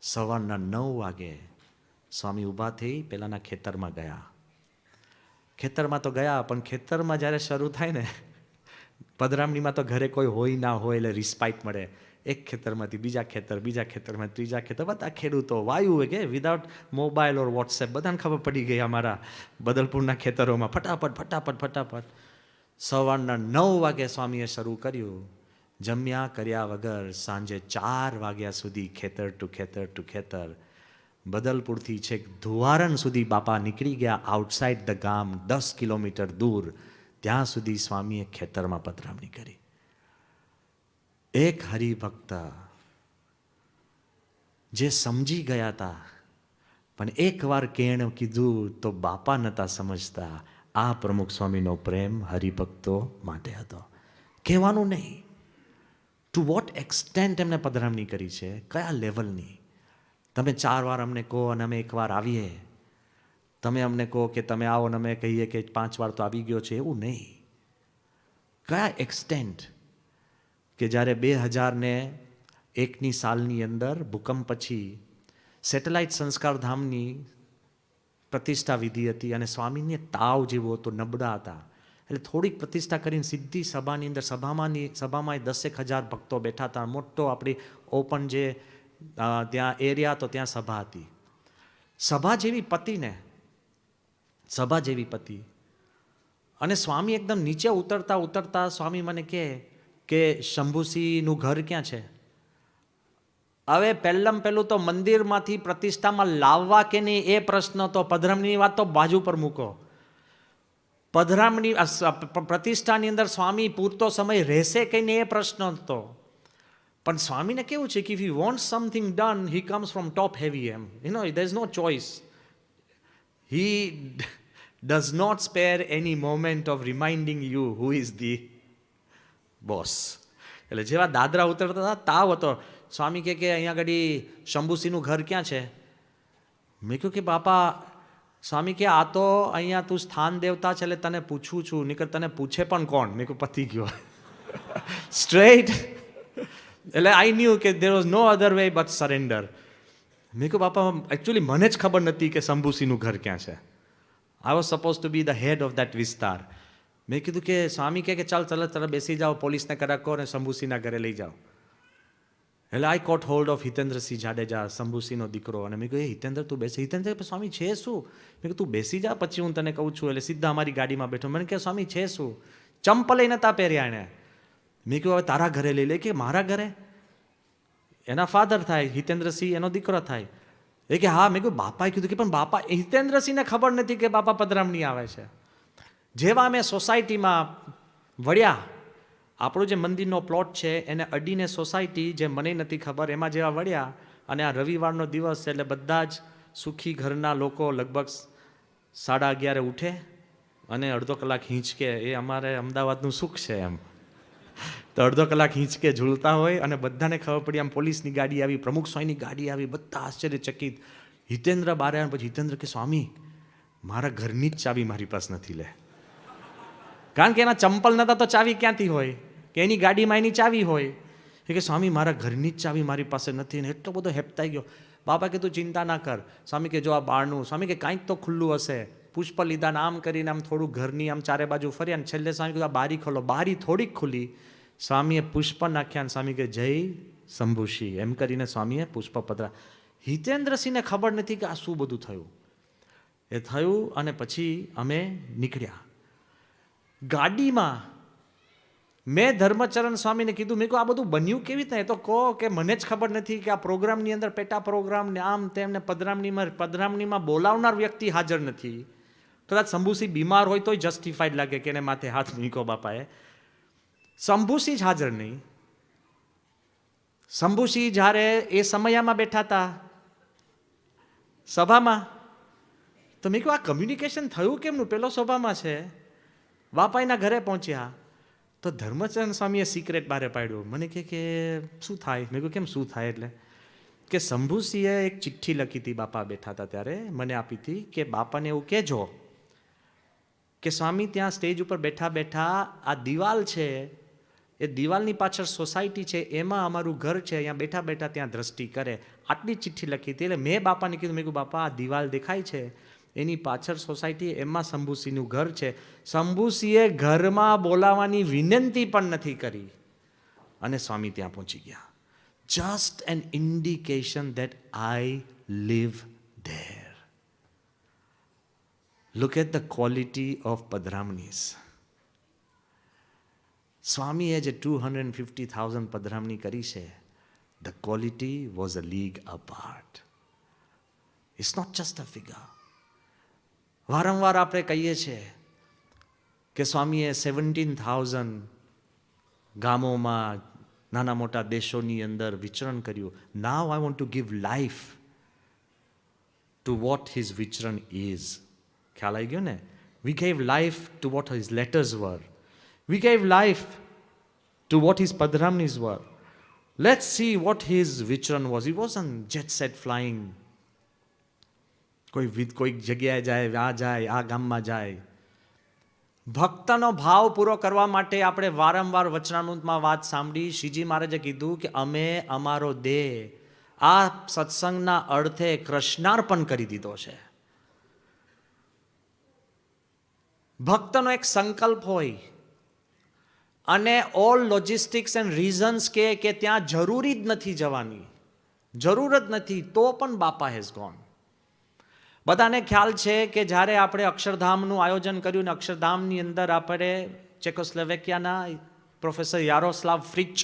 સવારના 9 વાગે સ્વામી ઊભા થઈ પેલાના ખેતરમાં ગયા. ખેતરમાં તો ગયા, પણ ખેતરમાં જ્યારે શરૂ થાય ને પધરામણીમાં તો ઘરે કોઈ હોય ના હોય એટલે રિસ્પાઇટ મળે. એક ખેતરમાંથી બીજા ખેતર, બીજા ખેતરમાં ત્રીજા ખેતર, બધા ખેડૂતો વાયુ કે વિધાઉટ મોબાઈલ ઓર વોટ્સએપ બધાને ખબર પડી ગઈ અમારા બદલપુરના ખેતરોમાં. ફટાફટ ફટાફટ ફટાફટ સવારના 9 વાગે સ્વામીએ શરૂ કર્યું. જમ્યા કર્યા વગર સાંજે 4 વાગ્યા સુધી ખેતર ટુ ખેતર ટુ ખેતર. બદલપુરથી છેક ધુવારન સુધી બાપા નીકળી ગયા, આઉટસાઇડ ધ ગામ, 10 કિલોમીટર દૂર. ત્યાં સુધી સ્વામીએ ખેતરમાં પધરામણી કરી. એક હરિભક્ત જે સમજી ગયા હતા, પણ એકવાર કેણ કીધું તો બાપા નતા સમજતા. આ પ્રમુખ સ્વામીનો પ્રેમ હરિભક્તો માટે હતો. કહેવાનું નહીં. ટુ વોટ એક્સટેન્ટ એમને પધરામણી કરી છે, કયા લેવલની. તમે 4 વાર અમને કહો અને અમે એકવાર આવીએ. તમે અમને કહો કે તમે આવો ને અમે કહીએ કે 5 વાર તો આવી ગયો છે, એવું નહીં. કયા એક્સટેન્ટ કે જ્યારે 2001ની સાલની અંદર ભૂકંપ પછી સેટેલાઇટ સંસ્કારધામની પ્રતિષ્ઠા વિધિ હતી અને સ્વામીને તાવ જેવો હતો, નબળા હતા. એટલે થોડીક પ્રતિષ્ઠા કરીને સીધી સભાની અંદર, સભામાં 10,000 ભક્તો બેઠા હતા. મોટો આપણી ઓપન જે ત્યાં એરિયા હતો ત્યાં સભા હતી. સભા જેવી પતિ ને, સભા જેવી પતિ. અને સ્વામી એકદમ નીચે ઉતરતા ઉતરતા સ્વામી મને કહે કે શંભુસિંહનું ઘર ક્યાં છે? હવે પહેલું તો મંદિરમાંથી પ્રતિષ્ઠામાં લાવવા કે નહીં એ પ્રશ્ન, તો પધરામણીની વાત તો બાજુ પર મૂકો. પધરામણી પ્રતિષ્ઠાની અંદર સ્વામી પૂરતો સમય રહેશે કે નહીં એ પ્રશ્ન હતો. પણ સ્વામીને કેવું છે કે if you want something done, he comes from top heavy. એમ there is no choice. He does not spare any moment of reminding you who is the boss. એટલે જેવા દાદરા ઉતરતા હતા તાવ હતો. સ્વામી કે અહીંયા આગળ શંભુસિંહનું ઘર ક્યાં છે? મેં કહ્યું કે બાપા, સ્વામી કે આ તો અહીંયા તું સ્થાન દેવતા છે એટલે તને પૂછું છું, નીકળ તને પૂછે પણ કોણ? મેં કહ્યું પતી ગયો સ્ટ્રેટ. એટલે આઈ ન્યુ કે there was no other way but surrender. મેં કહ્યું બાપા, એકચ્યુઅલી મને જ ખબર નથી કે શંભુસિંહનું ઘર ક્યાં છે. I was suppose to be the head of that વિસ્તાર. મેં કીધું કે સ્વામી કે ચાલ ચાલ બેસી જાઓ, પોલીસને કરાકો અને શંભુસિંહના ઘરે લઈ જાઓ. એટલે આઈ કોટ હોલ્ડ ઓફ હિતેન્દ્રસિંહ જાડેજા, શંભુસિંહનો દીકરો. અને મેં કહ્યું હિતેન્દ્ર તું બેસે. હિતેન્દ્ર સ્વામી છે શું? મેં કહ્યું તું બેસી જા, પછી હું તને કહું છું. એટલે સીધા અમારી ગાડીમાં બેઠો. મને કહે સ્વામી છે શું? ચંપલ નતા પહેર્યા એણે. મેં કહ્યું હવે તારા ઘરે લઈ લે. કે મારા ઘરે? એના ફાધર થાય, હિતેન્દ્રસિંહ એનો દીકરો થાય. એ કે હા. મેં કહ્યું બાપાએ કીધું કે પણ બાપા, હિતેન્દ્રસિંહને ખબર નથી કે બાપા પધરામણી આવે છે. જેવા અમે સોસાયટીમાં વળ્યા, આપણો જે મંદિરનો પ્લોટ છે એને અડીને સોસાયટી, જે મને નથી ખબર, એમાં જેવા વળ્યા, અને આ રવિવારનો દિવસ એટલે બધા જ સુખી ઘરના લોકો લગભગ 11:30 ઉઠે અને અડધો કલાક હિંચકે. એ અમારે અમદાવાદનું સુખ છે એમ. તો અડધો કલાક હિંચકે ઝૂલતા હોય અને બધાને ખબર પડી. આમ પોલીસની ગાડી આવી, પ્રમુખ સ્વામીની ગાડી આવી, બધા આશ્ચર્યચકિત. હિતેન્દ્ર બહાર આવ્યા. પછી હિતેન્દ્ર કે સ્વામી મારા ઘરની જ ચાવી મારી પાસે નથી. લે, કારણ કે એના ચંપલ નતા તો ચાવી ક્યાંથી હોય? કે એની ગાડીમાં એની ચાવી હોય. એ કે સ્વામી મારા ઘરની જ ચાવી મારી પાસે નથી. ને એટલો બધો હેપતાઈ ગયો. બાપા કે તું ચિંતા ના કર. સ્વામી કે જો આ બારણું, સ્વામી કે કાંઈક તો ખુલ્લું હશે. પુષ્પ લીધા ને આમ કરીને આમ થોડું ઘરની આમ ચારે બાજુ ફર્યા ને છેલ્લે સ્વામી કીધું આ બારી ખોલો. બારી થોડીક ખુલી, સ્વામીએ પુષ્પ નાખ્યા ને સ્વામી કે જય શંભુસિંહ એમ કરીને સ્વામીએ પુષ્પ પધરા. હિતેન્દ્રસિંહને ખબર નથી કે આ શું બધું થયું. એ થયું અને પછી અમે નીકળ્યા. ગાડીમાં મેં ધર્મચરણ સ્વામીને કીધું, મેં કહ્યું આ બધું બન્યું કેવી રીતે? એ તો કહો કે મને જ ખબર નથી કે આ પ્રોગ્રામની અંદર પેટા પ્રોગ્રામ ને આમ તેમને પધરામણીમાં બોલાવનાર વ્યક્તિ હાજર નથી. કદાચ શંભુસિંહ બીમાર હોય તોય જસ્ટિફાઈડ લાગે કે એને માથે હાથ મૂક્યો બાપાએ. શંભુસિંહ જ હાજર નહીં. શંભુસિંહ જ્યારે એ સમયમાં બેઠા હતા સભામાં, તો મેં કહ્યું આ કમ્યુનિકેશન થયું કેમનું? પેલો સભામાં છે. બાપા એના ઘરે પહોંચ્યા તો ધર્મચરણ સ્વામીએ સિક્રેટ બારે પાડ્યું. મને કે શું થાય? મેં કહ્યું કેમ શું થાય? એટલે કે શંભુસિંહે એક ચિઠ્ઠી લખી હતી, બાપા બેઠા હતા ત્યારે મને આપી હતી, કે બાપાને એવું કહેજો કે સ્વામી ત્યાં સ્ટેજ ઉપર બેઠા બેઠા આ દિવાલ છે, એ દિવાલની પાછળ સોસાયટી છે, એમાં અમારું ઘર છે, અહીંયા બેઠા બેઠા ત્યાં દ્રષ્ટિ કરે. આટલી ચિઠ્ઠી લખી હતી. એટલે મેં બાપાને કીધું, મેં કહ્યું બાપા આ દિવાલ દેખાય છે એની પાછળ સોસાયટી, એમાં શંભુસિંહનું ઘર છે. શંભુસિંહે ઘરમાં બોલાવવાની વિનંતી પણ નથી કરી અને સ્વામી ત્યાં પહોંચી ગયા. Just an indication that I live there. Look at the quality of પધરામણીઝ. સ્વામીએ જે 250,000 પધરામણી કરી છે, the quality was a league apart. It's not just a figure. વારંવાર આપણે કહીએ છીએ કે સ્વામીએ 17,000 ગામોમાં, નાના મોટા દેશોની અંદર વિચરણ કર્યું. Now I want to give life to what his વિચરણ ઇઝ. ખ્યાલ આવી ગયો ને? We gave life to what his letters were. We gave life to what his પધરામણીઝ were. Let's see what his વિચરણ was. He was on jet set flying. કોઈક જગ્યાએ જાય, આ જાય, આ ગામમાં જાય. ભક્તનો ભાવ પૂરો કરવા માટે આપણે વારંવાર વચનામૃતમાં વાત સાંભળી. શ્રીજી મહારાજે કીધું કે અમે અમારો દેહ આ સત્સંગના અર્થે કૃષ્ણાર્પણ કરી દીધો છે. ભક્તનો એક સંકલ્પ હોય અને ઓલ લોજિસ્ટિક્સ એન્ડ રીઝન્સ કે ત્યાં જરૂરી જ નથી જવાની, જરૂર જ નથી, તો પણ બાપા હેઝ ગોન. બધાને ખ્યાલ છે કે જ્યારે આપણે અક્ષરધામનું આયોજન કર્યું ને અક્ષરધામની અંદર આપણે ચેકોસ્લોવેકિયાના પ્રોફેસર યારોસ્લાવ ફ્રિચ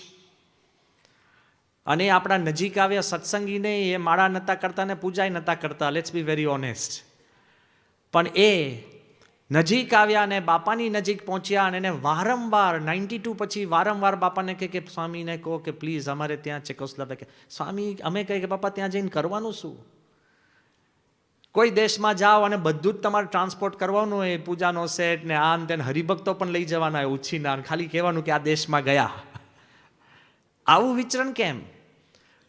અને એ આપણા નજીક આવ્યા સત્સંગીને એ માળા નહોતા કરતા ને પૂજાય નહોતા કરતા, લેટ્સ બી વેરી ઓનેસ્ટ. પણ એ નજીક આવ્યા અને બાપાની નજીક પહોંચ્યા અને એને વારંવાર 92 પછી વારંવાર બાપાને કહે કે સ્વામીને કહો કે પ્લીઝ અમારે ત્યાં ચેકોસ્લોવાકિયા. સ્વામી અમે કહે કે બાપા ત્યાં જઈને કરવાનું શું? કોઈ દેશમાં જાઓ અને બધું જ તમારે ટ્રાન્સપોર્ટ કરવાનું હોય, પૂજાનો સેટ ને આન તેન, હરિભક્તો પણ લઈ જવાના હોય ઉછીના, ખાલી કહેવાનું કે આ દેશમાં ગયા. આવું વિચરણ કેમ?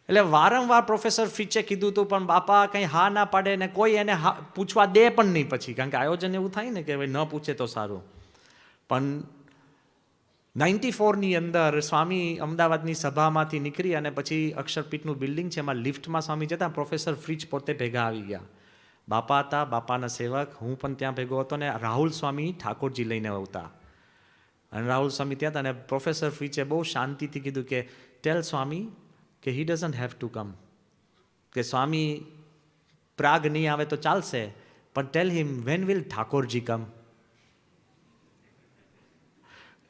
એટલે વારંવાર પ્રોફેસર ફ્રીચે કીધું હતું, પણ બાપા કંઈ હા ના પાડે ને કોઈ એને પૂછવા દે પણ નહીં પછી, કારણ કે આયોજન એવું થાય ને કે ભાઈ ન પૂછે તો સારું. પણ 94ની અંદર સ્વામી અમદાવાદની સભામાંથી નીકળી અને પછી અક્ષરપીઠનું બિલ્ડિંગ છે એમાં લિફ્ટમાં સ્વામી જતા પ્રોફેસર ફ્રીચ પોતે ભેગા આવી ગયા. બાપા હતા, બાપાના સેવક, હું પણ ત્યાં ભેગો હતો ને રાહુલ સ્વામી ઠાકોરજી લઈને આવતા. અને રાહુલ સ્વામી ત્યાં હતા અને પ્રોફેસર ફ્રીચે બહુ શાંતિથી કીધું કે ટેલ સ્વામી કે હી ડઝન્ટ હેવ ટુ કમ, કે સ્વામી પ્રાગ નહીં આવે તો ચાલશે, પણ ટેલ હિમ વેન વિલ ઠાકોરજી કમ.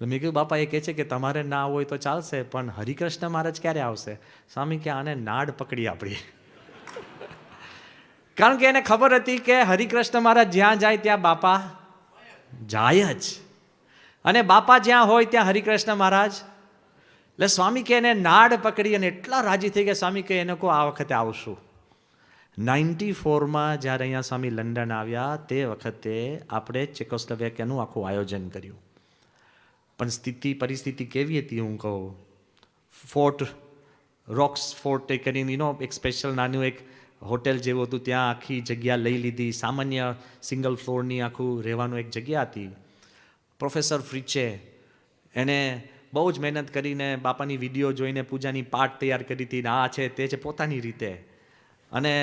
મેં કીધું બાપા એ કહે છે કે તમારે ના હોય તો ચાલશે, પણ હરિકૃષ્ણ મહારાજ ક્યારે આવશે? સ્વામી કે આને નાડ પકડી આપણી. કારણ કે એને ખબર હતી કે હરિકૃષ્ણ મહારાજ જ્યાં જાય ત્યાં બાપા જાય જ, અને બાપા જ્યાં હોય ત્યાં હરિકૃષ્ણ મહારાજ. એટલે સ્વામી કે એને નાડ પકડી અને એટલા રાજી થઈ ગયા. સ્વામી કે એને કહો આ વખતે આવશું. 94માં જ્યારે અહીંયા સ્વામી લંડન આવ્યા તે વખતે આપણે ચેકોસ્લોવાકિયાનું આખું આયોજન કર્યું. પણ પરિસ્થિતિ કેવી હતી હું કહું. ફોર્ટ રોક્સ ફોર્ટ એ કરીને એક સ્પેશિયલ નાનું એક હોટેલ જેવું હતું, ત્યાં આખી જગ્યા લઈ લીધી. સામાન્ય સિંગલ ફ્લોરની આખું રહેવાનું એક જગ્યા હતી. પ્રોફેસર ફ્રીચે એને બહુ જ મહેનત કરીને બાપાની વિડીયો જોઈને પૂજાની પાઠ તૈયાર કરી હતી. આ છે તે છે પોતાની રીતે, અને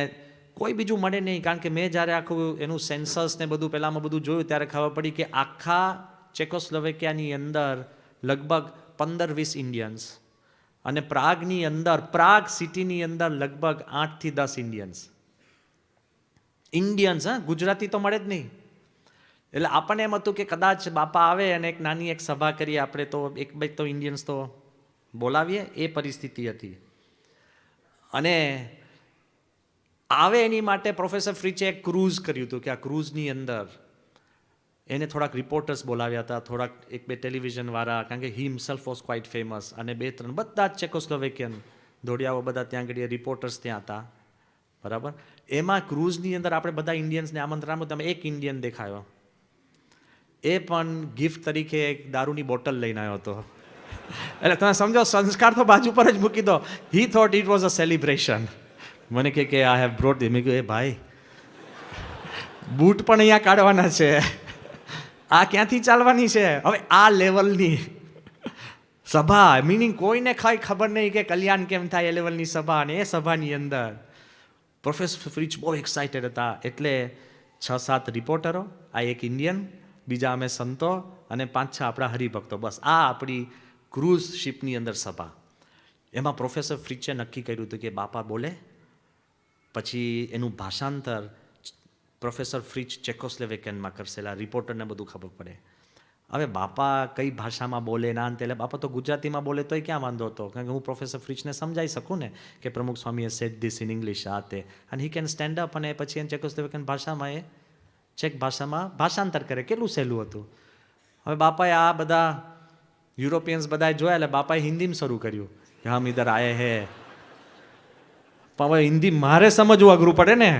કોઈ બીજું મળે નહીં. કારણ કે મેં જ્યારે આખું એનું સેન્સસ ને બધું પહેલાંમાં બધું જોયું ત્યારે ખબર પડી કે આખા ચેકોસ્લોવાકિયાની અંદર લગભગ 15-20 ઇન્ડિયન્સ, અને પ્રાગની અંદર, પ્રાગ સિટીની અંદર લગભગ 8થી 10 ઇન્ડિયન્સ. હા, ગુજરાતી તો મળે જ નહીં. એટલે આપણને એમ હતું કે કદાચ બાપા આવે અને એક નાની એક સભા કરીએ આપણે, તો એક બે તો ઇન્ડિયન્સ તો બોલાવીએ, એ પરિસ્થિતિ હતી. અને આવે એની માટે પ્રોફેસર ફ્રીચે એક ક્રૂઝ કર્યું હતું કે આ ક્રૂઝની અંદર એને થોડાક રિપોર્ટર્સ બોલાવ્યા હતા, થોડાક એક બે ટેલિવિઝનવાળા, કારણ કે હી હિમસેલ્ફ વોઝ ક્વાઇટ ફેમસ, અને 2-3 બધા જ ચેકોસ્લોવાકિયન દોડિયાઓ બધા ત્યાં આગળ રિપોર્ટર્સ ત્યાં હતા, બરાબર. એમાં ક્રૂઝની અંદર આપણે બધા ઇન્ડિયન્સને આમંત્રણ આપ્યું. તમે એક ઇન્ડિયન દેખાયો, એ પણ ગિફ્ટ તરીકે એક દારૂની બોટલ લઈને આવ્યો હતો. એટલે તમે સમજો, સંસ્કાર તો બાજુ પર જ મૂકી દો. He thought it was a celebration. મને કે આઈ હેવ બ્રોટ ધીસ. મેં કહ્યું એ ભાઈ, બૂટ પણ અહીંયા કાઢવાના છે, આ ક્યાંથી ચાલવાની છે? હવે આ લેવલની સભા, મિનિંગ કોઈને કાંઈ ખબર નહીં કે કલ્યાણ કેમ થાય એ લેવલની સભા. અને એ સભાની અંદર પ્રોફેસર ફ્રીચ બહુ એક્સાઇટેડ હતા. એટલે 6-7 રિપોર્ટરો, આ એક ઇન્ડિયન, બીજા અમે સંતો અને 5-6 આપણા હરિભક્તો, બસ આ આપણી ક્રૂઝ શિપની અંદર સભા. એમાં પ્રોફેસર ફ્રીચે નક્કી કર્યું હતું કે બાપા બોલે પછી એનું ભાષાંતર પ્રોફેસર ફ્રીચ ચેકોસ્લોવાકિયનમાં કરશે. એટલે રિપોર્ટરને બધું ખબર પડે. હવે બાપા કઈ ભાષામાં બોલે ના અંતે, એટલે બાપા તો ગુજરાતીમાં બોલે તોય ક્યાં વાંધો હતો, કારણ કે હું પ્રોફેસર ફ્રીચને સમજાવી શકું ને કે પ્રમુખ સ્વામીએ સેટ ધીસ ઇન ઇંગ્લિશ, આ તે, અને હી કેન સ્ટેન્ડ અપ અને પછી એને ચેકોસ્લોવાકિયન ભાષામાં એ ચેક ભાષામાં ભાષાંતર કરે. કેટલું સહેલું હતું. હવે બાપાએ આ બધા યુરોપિયન્સ બધા જોયા, એટલે બાપાએ હિન્દીમાં શરૂ કર્યું કે હમ ઇધર આયે હે. પણ હવે હિન્દી મારે સમજવું અઘરું પડે ને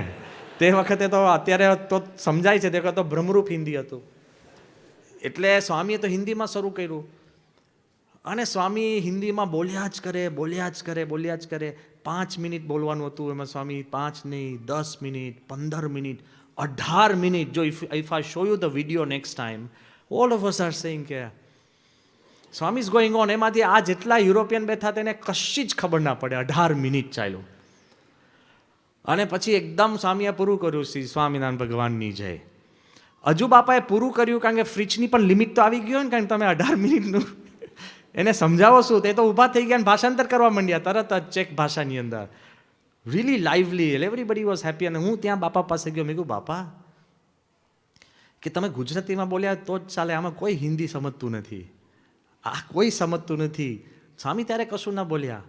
તે વખતે, તો અત્યારે તો સમજાય છે, તે વખતે તો ભ્રમરૂપ હિન્દી હતું. એટલે સ્વામીએ તો હિન્દીમાં શરૂ કર્યું, અને સ્વામી હિન્દીમાં બોલ્યા જ કરે, બોલ્યા જ કરે, બોલ્યા જ કરે. 5 મિનિટ બોલવાનું હતું, એમાં સ્વામી 5 નહીં 10 મિનિટ, 15 મિનિટ, 18 મિનિટ. જો if I show you the video next time, all of us are saying કે સ્વામી ઇઝ ગોઈંગ ઓન. એમાંથી આ જેટલા યુરોપિયન બેઠા તેને કશી જ ખબર ના પડે. 18 મિનિટ ચાલ્યું, અને પછી એકદમ સ્વામીએ પૂરું કર્યું. શ્રી સ્વામિનારાયણ ભગવાનની જય. હજુ બાપાએ પૂરું કર્યું, કારણ કે ફ્રીચની પણ લિમિટ તો આવી ગયો ને, કારણ કે તમે 18 મિનિટનું એને સમજાવો શું? તે તો ઊભા થઈ ગયા અને ભાષાંતર કરવા માંડ્યા તરત જ ચેક ભાષાની અંદર. Really lively, everybody was happy. અને હું ત્યાં બાપા પાસે ગયો. મેં કહ્યું બાપા કે તમે ગુજરાતીમાં બોલ્યા તો જ ચાલે, આમાં કોઈ હિન્દી સમજતું નથી, આ કોઈ સમજતું નથી. સ્વામી ત્યારે કશું ના બોલ્યા.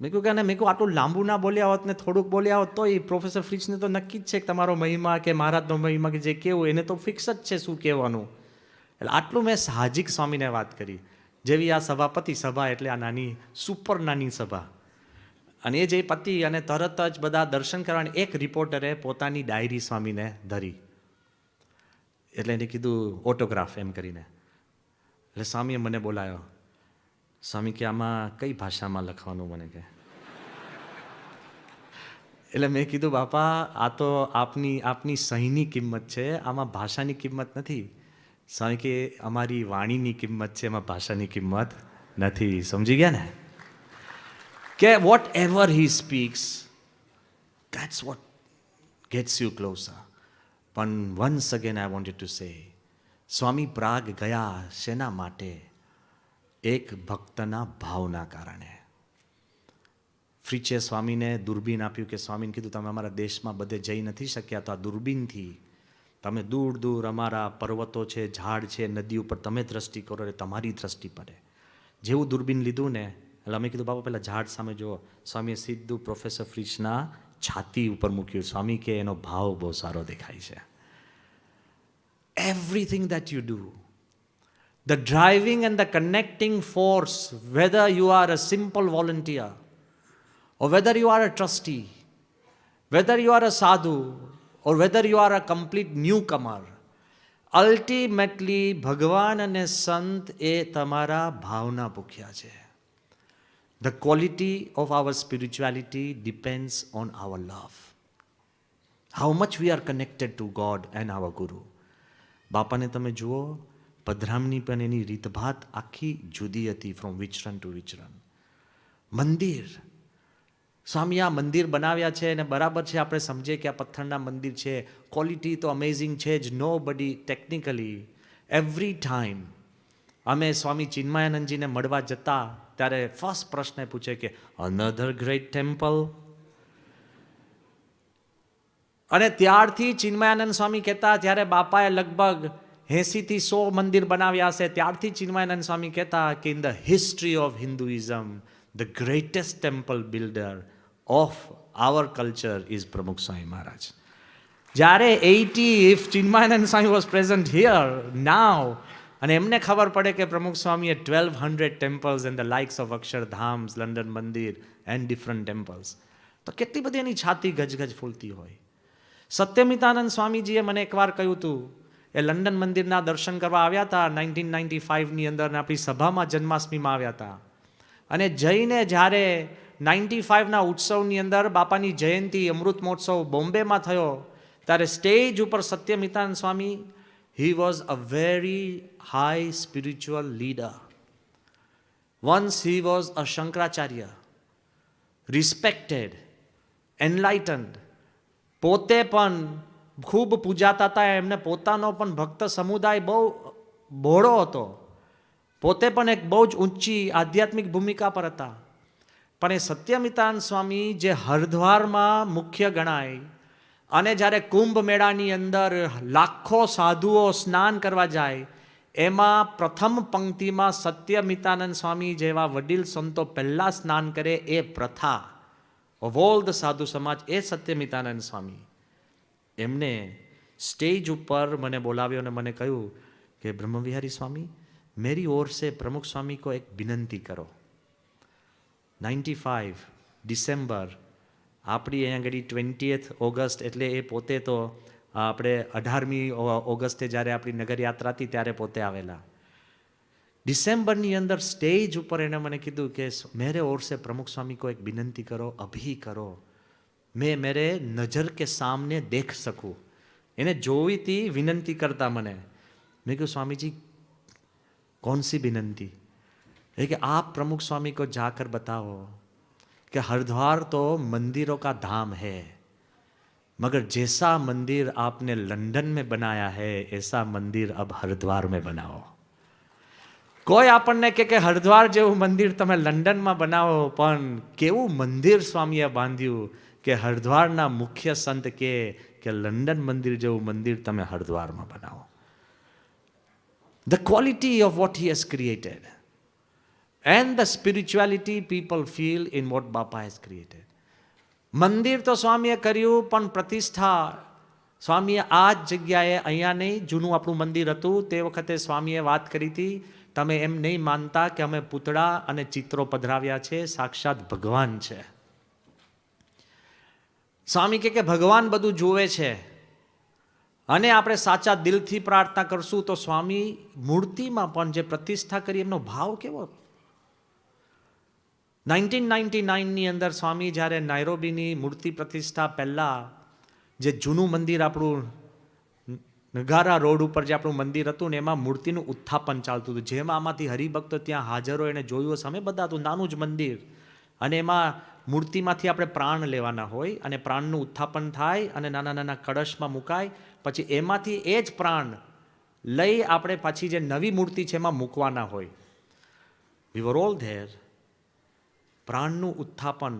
મેં કહ્યું કે મેં કહ્યું આટલું લાંબુ ના બોલ્યા હોત ને થોડુંક બોલ્યા હોત તો એ પ્રોફેસર ફ્રિચને તો નક્કી જ છે કે તમારો મહિમા કે મહારાજનો મહિમા કે જે કેવું એને તો ફિક્સ જ છે શું કહેવાનું. એટલે આટલું મેં સાહજિક સ્વામીને વાત કરી. જેવી આ સભાપતિ સભા એટલે આ નાની સુપર નાની સભા, અને એ જે પતિ અને તરત જ બધા દર્શન કરવાની એક રિપોર્ટરે પોતાની ડાયરી સ્વામીને ધરી, એટલે એને કીધું ઓટોગ્રાફ એમ કરીને. એટલે સ્વામીએ મને બોલાયો. સ્વામી કે આમાં કઈ ભાષામાં લખવાનું મને કે. એટલે મેં કીધું બાપા આ તો આપની સહીની કિંમત છે, આમાં ભાષાની કિંમત નથી. સ્વામી કે અમારી વાણીની કિંમત છે, એમાં ભાષાની કિંમત નથી. સમજી ગયા ને કે whatever he speaks that's what gets you closer. પણ once again I wanted to say, Swami પ્રાગ ગયા શેના માટે? એક ભક્તના ભાવના કારણે. ફ્રીચે સ્વામીને દૂરબીન આપ્યું કે સ્વામીને કીધું તમે અમારા દેશમાં બધે જઈ નથી શક્યા તો આ દૂરબીનથી તમે દૂર દૂર અમારા પર્વતો છે, ઝાડ છે, નદી ઉપર તમે દ્રષ્ટિ કરો એટલે તમારી દ્રષ્ટિ પડે. જેવું દૂરબીન લીધું ને એટલે અમે કીધું બાપા પહેલાં ઝાડ સામે જુઓ. સ્વામીએ સીધું પ્રોફેસર ફ્રિચના છાતી ઉપર મૂક્યું. સ્વામી કે એનો ભાવ બહુ સારો દેખાય છે. Everything that you do, the driving and the connecting force, whether you are a simple volunteer or whether you are a trustee, whether you are a sadhu or whether you are a complete newcomer, ultimately ભગવાન અને સંત એ તમારા ભાવના ભૂખ્યા છે. The quality of our spirituality depends on our love. How much we are connected to God and our Guru. બાપાને તમે જુઓ, પધરામની પણ એની રીતભાત આખી જુદી હતી ફ્રોમ વિચરન ટુ વિચરન. મંદિર, સ્વામી આ મંદિર બનાવ્યા છે અને બરાબર છે, આપણે સમજીએ કે આ પથ્થરના મંદિર છે, ક્વોલિટી તો અમેઝિંગ છે જ. નો બડી ટેકનિકલી એવરી ટાઈમ અમે સ્વામી ચિન્મયાનંદજીને મળવા જતા ત્યારે ફર્સ્ટ પ્રશ્ન પૂછે કે અનધર ગ્રેટ ટેમ્પલ. અને ત્યારથી ચિન્મયાનંદ સ્વામી કહેતા, ત્યારે બાપાએ લગભગ 80 થી 100 મંદિર બનાવ્યા હશે. ત્યારથી ચિન્મયાનંદ સ્વામી કહેતા કે in the history of Hinduism the greatest temple builder of our culture is Pramukh Swami Maharaj. જ્યારે 80 if Chinmayananda Swami was present here now, અને એમને ખબર પડે કે પ્રમુખ સ્વામીએ 1200 temples and the likes of અક્ષરધામ્સ, London Mandir and different temples, તો કેટલી બધી એની છાતી ગજગજ ફૂલતી હોય. સત્યમિતાનંદ સ્વામીજીએ મને એકવાર કહ્યું હતું, એ લંડન મંદિરના દર્શન કરવા આવ્યા હતા 1995ની અંદર, આપણી સભામાં જન્માષ્ટમીમાં આવ્યા હતા. અને જઈને જ્યારે 95ના ઉત્સવની અંદર બાપાની જયંતિ અમૃત મહોત્સવ બોમ્બેમાં થયો, ત્યારે સ્ટેજ ઉપર સત્યમિતાનંદ સ્વામી, he was a very high spiritual leader. Once he was a Shankaracharya, respected, enlightened. પોતે પણ ખૂબ પૂજાતા હતા. એમને પોતાનો પણ ભક્ત સમુદાય બહુ બહોળો હતો. પોતે પણ એક બહુ જ ઊંચી આધ્યાત્મિક ભૂમિકા પર હતા. પણ એ સત્યમિતાનંદ સ્વામી જે હરિદ્વારમાં મુખ્ય ગણાય, અને જ્યારે કુંભ મેળાની અંદર લાખો સાધુઓ સ્નાન કરવા જાય, એમાં પ્રથમ પંક્તિમાં સત્યમિતાનંદ સ્વામી જેવા વડીલ સંતો પહેલાં સ્નાન કરે, એ પ્રથા of all the સાધુ સમાજ, એ સત્યમિતાનંદ સ્વામી. એમને સ્ટેજ ઉપર મને બોલાવ્યો અને મને કહ્યું કે બ્રહ્મવિહારી સ્વામી, मेरी ओर से प्रमुख स्वामी को एक विनंती करो. 95 ડિસેમ્બર, આપણી અહીંયા આગળ 20th ઓગસ્ટ, એટલે એ પોતે તો આપણે 18મી ઓગસ્ટે જ્યારે આપણી નગરયાત્રા હતી ત્યારે પોતે આવેલા. ડિસેમ્બરની અંદર સ્ટેજ ઉપર એને મને કીધું કે મેરે ઓર સે પ્રમુખ સ્વામી को एक विनंती करो, अभी करो, मैं मेरे नज़र के सामने देख सकूँ. એને જોવી હતી વિનંતી કરતા મને. મેં કહ્યું स्वामी जी कौन सी विनंती? है कि आप प्रमुख स्वामी को जाकर बताओ कि हरिद्वार तो मंदिरों का धाम है, मगर जैसा मंदिर आपने लंदन में बनाया है ऐसा मंदिर अब हरिद्वार में बनाओ. કોઈ આપણને કે હરિદ્વાર જેવું મંદિર તમે લંડનમાં બનાવો, પણ કેવું મંદિર સ્વામીએ બાંધ્યું કે હરિદ્વારના મુખ્ય સંત કે લંડન મંદિર જેવું મંદિર તમે હરિદ્વારમાં બનાવો. The quality of what he has created. and the spirituality people feel in what Bapa has created. મંદિર તો સ્વામીએ કર્યું, પણ પ્રતિષ્ઠા સ્વામીએ આ જ જગ્યાએ, અહીંયા નહીં, જૂનું આપણું મંદિર હતું તે વખતે સ્વામીએ વાત કરી હતી, તમે એમ નહીં માનતા કે અમે પૂતળા અને ચિત્રો પધરાવ્યા છે, સાક્ષાત ભગવાન છે. સ્વામી કે ભગવાન બધું જુએ છે અને આપણે સાચા દિલથી પ્રાર્થના કરશું તો સ્વામી મૂર્તિમાં પણ જે પ્રતિષ્ઠા કરી એમનો ભાવ કેવો. 1999ની અંદર સ્વામી જ્યારે નાયરોબીની મૂર્તિ પ્રતિષ્ઠા પહેલાં જે જૂનું મંદિર આપણું નગારા રોડ ઉપર જે આપણું મંદિર હતું ને એમાં મૂર્તિનું ઉત્થાપન ચાલતું હતું, જેમાં આમાંથી હરિભક્તો ત્યાં હાજર હોય એને જોયું હશે, અમે બધા હતું, નાનું જ મંદિર, અને એમાં મૂર્તિમાંથી આપણે પ્રાણ લેવાના હોય અને પ્રાણનું ઉત્થાપન થાય અને નાના નાના કળશમાં મુકાય, પછી એમાંથી એ જ પ્રાણ લઈ આપણે પાછી જે નવી મૂર્તિ છે એમાં મૂકવાના હોય. વી વર ઓલ ધેર. પ્રાણનું ઉત્થાપન,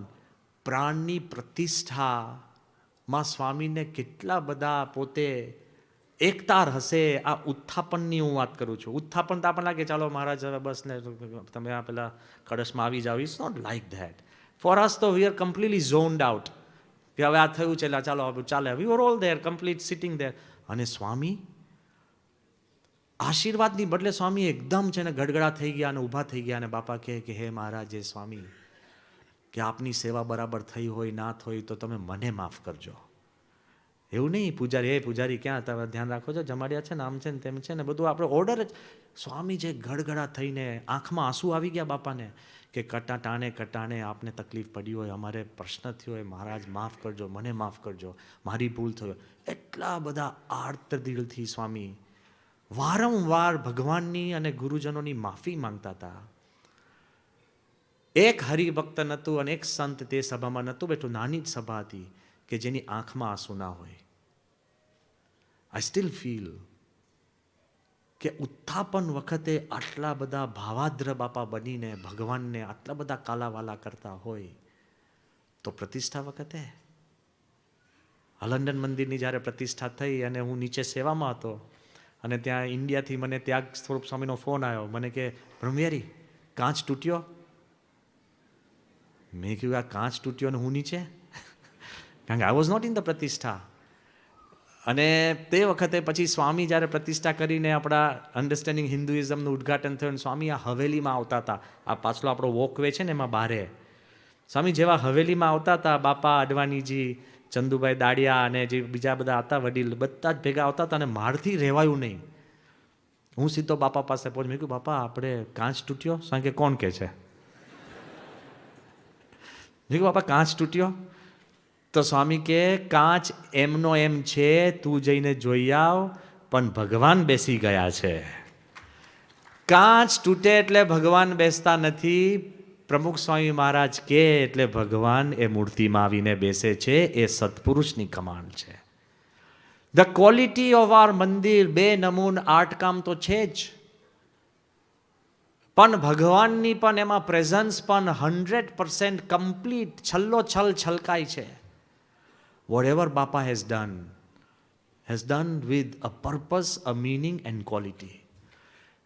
પ્રાણની પ્રતિષ્ઠામાં સ્વામીને કેટલા બધા પોતે એકતાર હશે. આ ઉત્થાપનની હું વાત કરું છું. ઉત્થાપન તો આપણને લાગે ચાલો મહારાજ હવે બસ ને તમે આ પેલા કળશમાં આવી જાઓ. It's not like that. For us તો we are completely zoned out કે હવે આ થયું છે એટલે ચાલો ચાલે. We were all there, complete sitting there. અને સ્વામી આશીર્વાદની બદલે સ્વામી એકદમ છે ને ગડગડા થઈ ગયા અને ઊભા થઈ ગયા અને બાપા કહે કે હે મહારાજ, હે સ્વામી, કે આપની સેવા બરાબર થઈ હોય ના થઈ તો તમે મને માફ કરજો. એવું નહીં પૂજારી, હે પૂજારી ક્યાં તમે ધ્યાન રાખો છો, જમાડ્યા છે ને આમ છે ને તેમ છે ને બધું આપણે ઓર્ડર જ. સ્વામી જે ગડગડા થઈને આંખમાં આંસુ આવી ગયા બાપાને કે કટાણે આપને તકલીફ પડી હોય, અમારે પ્રશ્ન થયો હોય, મહારાજ માફ કરજો, મને માફ કરજો, મારી ભૂલ થયો. એટલા બધા આર્ત દિલથી સ્વામી વારંવાર ભગવાનની અને ગુરુજનોની માફી માંગતા હતા. એક હરિભક્ત નહોતું અને એક સંત તે સભામાં નહોતું બેઠું, નાની જ સભા હતી કે જેની આંખમાં આંસુ ના હોય. આઈ સ્ટીલ ફીલ કે ઉત્થાપન વખતે આટલા બધા ભાવાદ્ર બાપા બનીને ભગવાનને આટલા બધા કાલાવાલા કરતા હોય તો પ્રતિષ્ઠા વખતે. લંડન મંદિરની જ્યારે પ્રતિષ્ઠા થઈ અને હું નીચે સેવામાં હતો અને ત્યાં ઇન્ડિયાથી મને ત્યાગ સ્વરૂપ સ્વામીનો ફોન આવ્યો, મને કે બ્રહ્મવિહારી કાચ તૂટ્યો. મેં કહ્યું આ કાચ તૂટ્યો અને હું નીચે, કારણ કે I was not in the પ્રતિષ્ઠા. અને તે વખતે પછી સ્વામી જ્યારે પ્રતિષ્ઠા કરીને આપણા અન્ડરસ્ટેન્ડિંગ હિન્દુઇઝમનું ઉદ્ઘાટન થયું, સ્વામી આ હવેલીમાં આવતા હતા. આ પાછલો આપણો વોકવે છે ને એમાં બારે સ્વામી જેવા હવેલીમાં આવતા હતા, બાપા અડવાણીજી, ચંદુભાઈ દાડિયા અને જે બીજા બધા હતા વડીલ, બધા જ ભેગા આવતા હતા અને મારથી રહેવાયું નહીં. હું સીધો બાપા પાસે પહોંચ, મેં કહ્યું બાપા આપણે કાચ તૂટ્યો. સ્વામી કે કોણ કે છે? મેં કહ્યું બાપા કાચ તૂટ્યો. તો સ્વામી કે કાચ એમનો એમ છે, તું જઈને જોઈ આવ, પણ ભગવાન બેસી ગયા છે. કાચ તૂટે એટલે ભગવાન બેસતા નથી. પ્રમુખ સ્વામી મહારાજ કે એટલે ભગવાન એ મૂર્તિમાં આવીને બેસે છે. એ સત્પુરુષની કમાન છે. ધ ક્વોલિટી ઓફ આર મંદિર, બે નમૂન આર્ટકામ તો છે જ, પણ ભગવાનની પણ એમાં પ્રેઝન્સ પણ 100% કમ્પ્લીટ છલ્લોછલ છલકાય છે. Whatever Bapa has done with a purpose, a meaning and quality.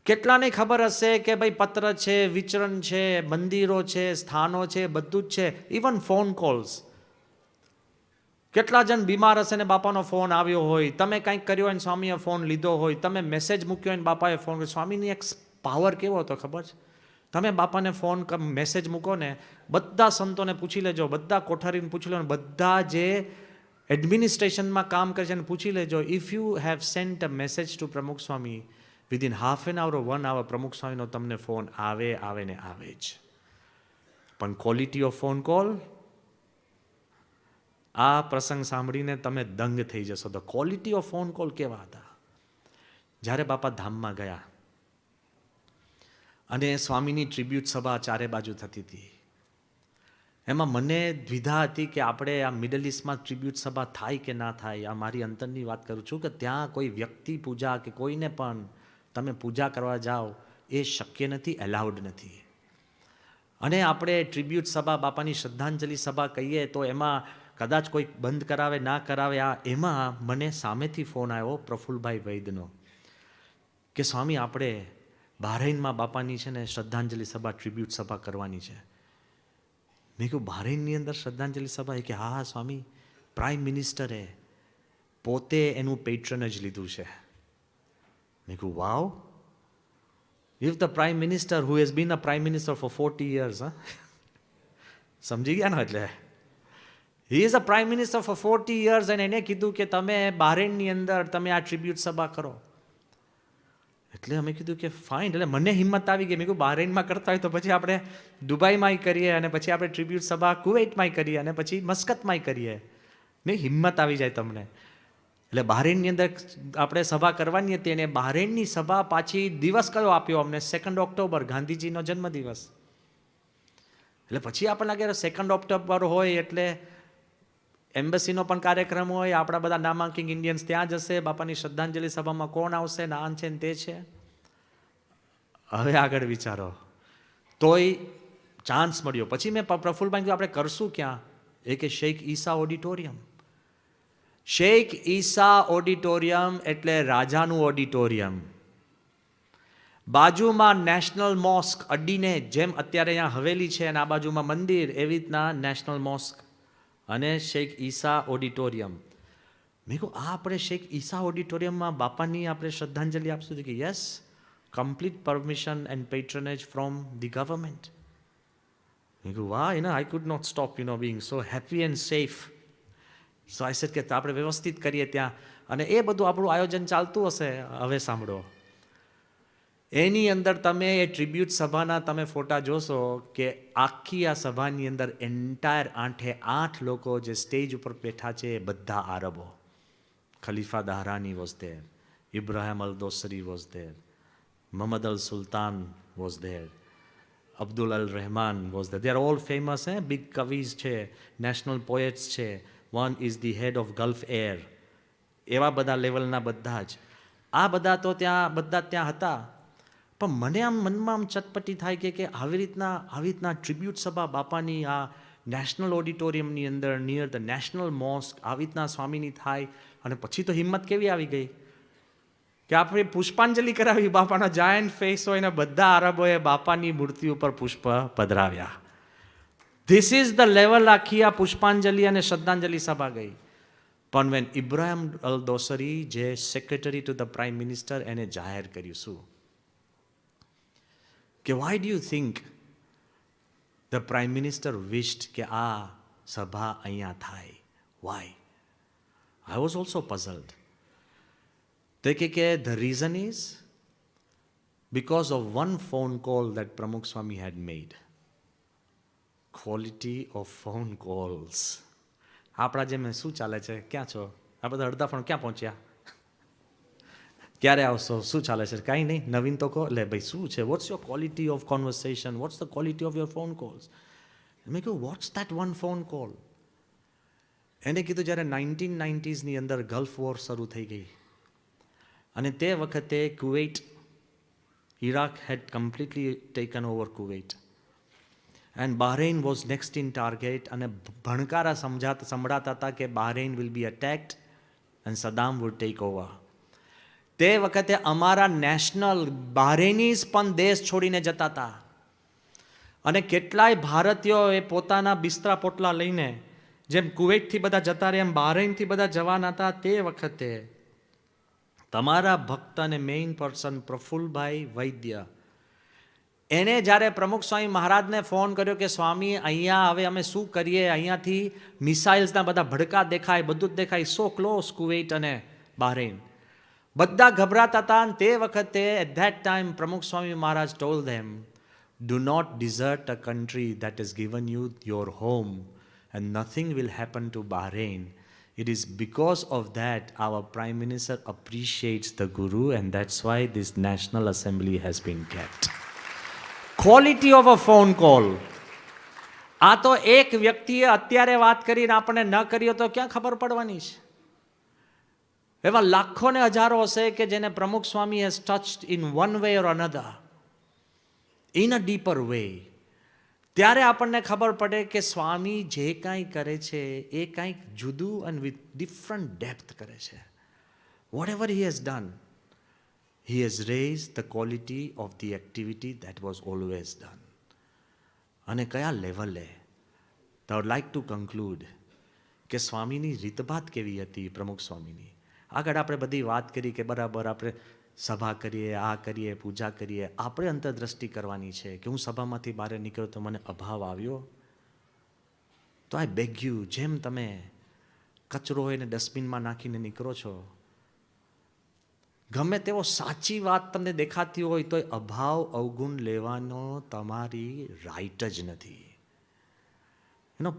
કેટલાને ખબર હશે કે ભાઈ પત્ર છે, વિચરણ છે, મંદિરો છે, સ્થાનો છે, બધું જ છે. Even phone calls. કેટલા જણ બીમાર હશે ને બાપાનો ફોન આવ્યો હોય, તમે કંઈક કર્યો હોય ને સ્વામીએ ફોન લીધો હોય, તમે મેસેજ મૂક્યો હોય ને બાપાએ ફોન કર્યો. સ્વામીની એક પાવર કેવો હતો ખબર છે? તમે બાપાને ફોન મેસેજ મૂકો ને, બધા સંતોને પૂછી લેજો, બધા કોઠારીને પૂછી લો, બધા જે એડમિનિસ્ટ્રેશનમાં કામ કરે છે અને પૂછી લેજો, if you have sent a message to Pramukh Swami, within half an hour 1 hour પ્રમુખ સ્વામીનો તમને ફોન આવે ને આવે જ. પણ ક્વોલિટી ઓફ ફોન કોલ, આ પ્રસંગ સાંભળીને તમે દંગ થઈ જશો. The quality of phone call કેવા હતા. જ્યારે બાપા ધામમાં ગયા અને સ્વામીની ટ્રિબ્યુટ સભા ચારે બાજુ થતી હતી, એમાં મને દ્વિધા હતી કે આપણે આ મિડલ ઇસ્ટમાં ટ્રિબ્યુટ સભા થાય કે ના થાય. આ મારી અંતરની વાત કરું છું કે ત્યાં કોઈ વ્યક્તિ પૂજા કે કોઈને પણ તમે પૂજા કરવા જાઓ એ શક્ય નથી, એલાઉડ નથી. અને આપણે ટ્રિબ્યુટ સભા, બાપાની શ્રદ્ધાંજલિ સભા કહીએ તો એમાં કદાચ કોઈ બંધ કરાવે ના કરાવે. એમાં મને સામેથી ફોન આવ્યો પ્રફુલભાઈ વૈદનો કે સ્વામી આપણે બહરીનમાં બાપાની છે ને શ્રદ્ધાંજલિ સભા, ટ્રિબ્યુટ સભા કરવાની છે. મેં કહ્યું બહરીનની અંદર શ્રદ્ધાંજલિ સભા? કે હા સ્વામી, પ્રાઇમ મિનિસ્ટરે પોતે એનું પેટ્રનેજ લીધું છે. મેં કહ્યું wow, if the prime minister who has been a prime minister for 40 years, સમજી ગયા ને? એટલે he is a prime minister for 40 years અને એને કીધું કે તમે બહરીનની અંદર તમે આ ટ્રિબ્યુટ સભા કરો. એટલે અમે કીધું કે ફાઇન. એટલે મને હિંમત આવી ગઈ. મેં કહ્યું બહરીનમાં કરતા હોય તો પછી આપણે દુબઈમાંય કરીએ, અને પછી આપણે ટ્રિબ્યુટ સભા કુવૈતમાંય કરીએ, અને પછી મસ્કતમાંય કરીએ. નહીં, હિંમત આવી જાય તમને. એટલે બહરીનની અંદર આપણે સભા કરવાની હતી, અને બહરીનની સભા પાછી દિવસ કયો આપ્યો અમને? 2 ઓક્ટોબર, ગાંધીજીનો જન્મદિવસ. એટલે પછી આપણને લાગે 2 ઓક્ટોબર હોય એટલે એમ્બસીનો પણ કાર્યક્રમ હોય, આપણા બધા નામાંકિત ઇન્ડિયન્સ ત્યાં જશે, બાપાની શ્રદ્ધાંજલિ સભામાં કોણ આવશે, ના છે ને તે છે. હવે આગળ વિચારો. તોય ચાન્સ મળ્યો. પછી મેં પ્રફુલભાઈ કીધું આપણે કરશું ક્યાં? એ કે શેખ ઈસા ઓડિટોરિયમ. શેખ ઈસા ઓડિટોરિયમ એટલે રાજાનું ઓડિટોરિયમ. બાજુમાં નેશનલ મોસ્ક અડીને, જેમ અત્યારે અહીંયા હવેલી છે અને આ બાજુમાં મંદિર, એવી રીતના નેશનલ મોસ્ક અને શેખ ઈસા ઓડિટોરિયમ. મેં કહું આ આપણે શેખ ઈસા ઓડિટોરિયમમાં બાપાની આપણે શ્રદ્ધાંજલિ આપશું? કે yes, complete permission and patronage from the government. મેં કહું વાહ, I could not stop being so happy and safe. So I said કે આપણે વ્યવસ્થિત કરીએ ત્યાં, અને એ બધું આપણું આયોજન ચાલતું હશે. હવે સાંભળો, એની અંદર તમે એ ટ્રિબ્યુટ સભાના તમે ફોટા જોશો કે આખી આ સભાની અંદર એન્ટાયર 8 લોકો જે સ્ટેજ ઉપર બેઠા છે એ બધા આરબો. Khalifa Dahrani was there, Ibrahim Al Dosari was there, Muhammad al Sultan was there, Abdul al Rahman was there. They are all famous, big kavis છે, national poets છે. One is the head of Gulf Air. એવા બધા લેવલના બધા જ આ બધા તો બધા ત્યાં હતા. પણ મને આમ મનમાં આમ ચટપટી થાય કે આવી રીતના ટ્રિબ્યુટ સભા બાપાની આ નેશનલ ઓડિટોરિયમની અંદર નિયર ધ નેશનલ મોસ્ક આવી રીતના સ્વામીની થાય. અને પછી તો હિંમત કેવી આવી ગઈ કે આપણે પુષ્પાંજલિ કરાવી. બાપાનો જાયન્ટ ફેસ હોય ને બધા આરબોએ બાપાની મૂર્તિ ઉપર પુષ્પ પધરાવ્યા. ધીસ ઇઝ ધ લેવલ આખી આ પુષ્પાંજલિ અને શ્રદ્ધાંજલિ સભા ગઈ. પણ વેન ઇબ્રાહિમ અલ દોસરી, જે secretary to the prime minister, એને જાહેર કર્યું શું કે why do you think the prime minister wished કે આ સભા અહીંયા થાય? Why? I was also puzzled. તો કે the reason is because of one phone call that Pramukh Swami had made. Quality of phone calls. આપણા જેમ શું ચાલે છે? ક્યાં છો? આ બધા અડધા ફોન ક્યાં પહોંચ્યા? ક્યારે આવશો? શું ચાલે છે? કાંઈ નહીં, નવીન તો કહો. એટલે ભાઈ શું છે? What's your quality of conversation? What's the quality of your phone calls? મેં કહ્યું what's that one phone call? એને કીધું જ્યારે 1990s અંદર ગલ્ફ વોર શરૂ થઈ ગઈ, અને તે વખતે Kuwait, Iraq had completely taken over Kuwait and Bahrain was next in target. અને ભણકારા સંભળાતા હતા કે Bahrain will be attacked and Saddam would take over. તે વખતે અમારા નેશનલ બહરેનીઝ પણ દેશ છોડીને જતા હતા, અને કેટલાય ભારતીયો એ પોતાના બિસ્તરા પોટલા લઈને, જેમ કુવૈતથી બધા જતા રહે એમ બહરેનથી બધા જવાના હતા. તે વખતે તમારા ભક્ત અને મેઇન પર્સન પ્રફુલભાઈ વૈદ્ય, એને જ્યારે પ્રમુખ સ્વામી મહારાજને ફોન કર્યો કે સ્વામી અહીંયા હવે અમે શું કરીએ, અહીંયાથી મિસાઇલ્સના બધા ભડકા દેખાય, બધું જ દેખાય, સો ક્લોઝ કુવૈત અને બહરેન, બધા ગભરાતા હતા. તે વખતે at that time Pramukh Swami Maharaj told them, do not desert a country that is given you your home and nothing will happen to Bahrain. It is because of that our Prime Minister appreciates the Guru, and that's why this National Assembly has been kept. Quality of a phone call. આ તો એક વ્યક્તિએ અત્યારે વાત કરીને આપણે ન કરીએ તો ક્યાં ખબર પડવાની છે? એવા લાખો ને હજારો હશે કે જેને પ્રમુખ સ્વામી has touched in one way or another, in a deeper way. ત્યારે આપણને ખબર પડે કે સ્વામી જે કાંઈ કરે છે એ કાંઈક જુદું અને વિથ ડિફરન્ટ ડેપ્થ કરે છે. Whatever he has done, He has raised the quality of the activity that was always done. અને કયા લેવલે? તો I would like to conclude કે સ્વામીની રીતભાત કેવી હતી, પ્રમુખ સ્વામીની. આગળ આપણે બધી વાત કરી કે બરાબર આપણે સભા કરીએ, આ કરીએ, પૂજા કરીએ. આપણે અંતરદ્રષ્ટિ કરવાની છે કે હું સભામાંથી બહાર નીકળ્યો તો મને અભાવ આવ્યો. તો આઈ બેગ યુ, જેમ તમે કચરો હોય ને ડસ્ટબિનમાં નાખીને નીકળો છો, ગમે તેવો સાચી વાત તમને દેખાતી હોય તો અભાવ અવગુણ લેવાનો તમારી રાઈટ જ નથી.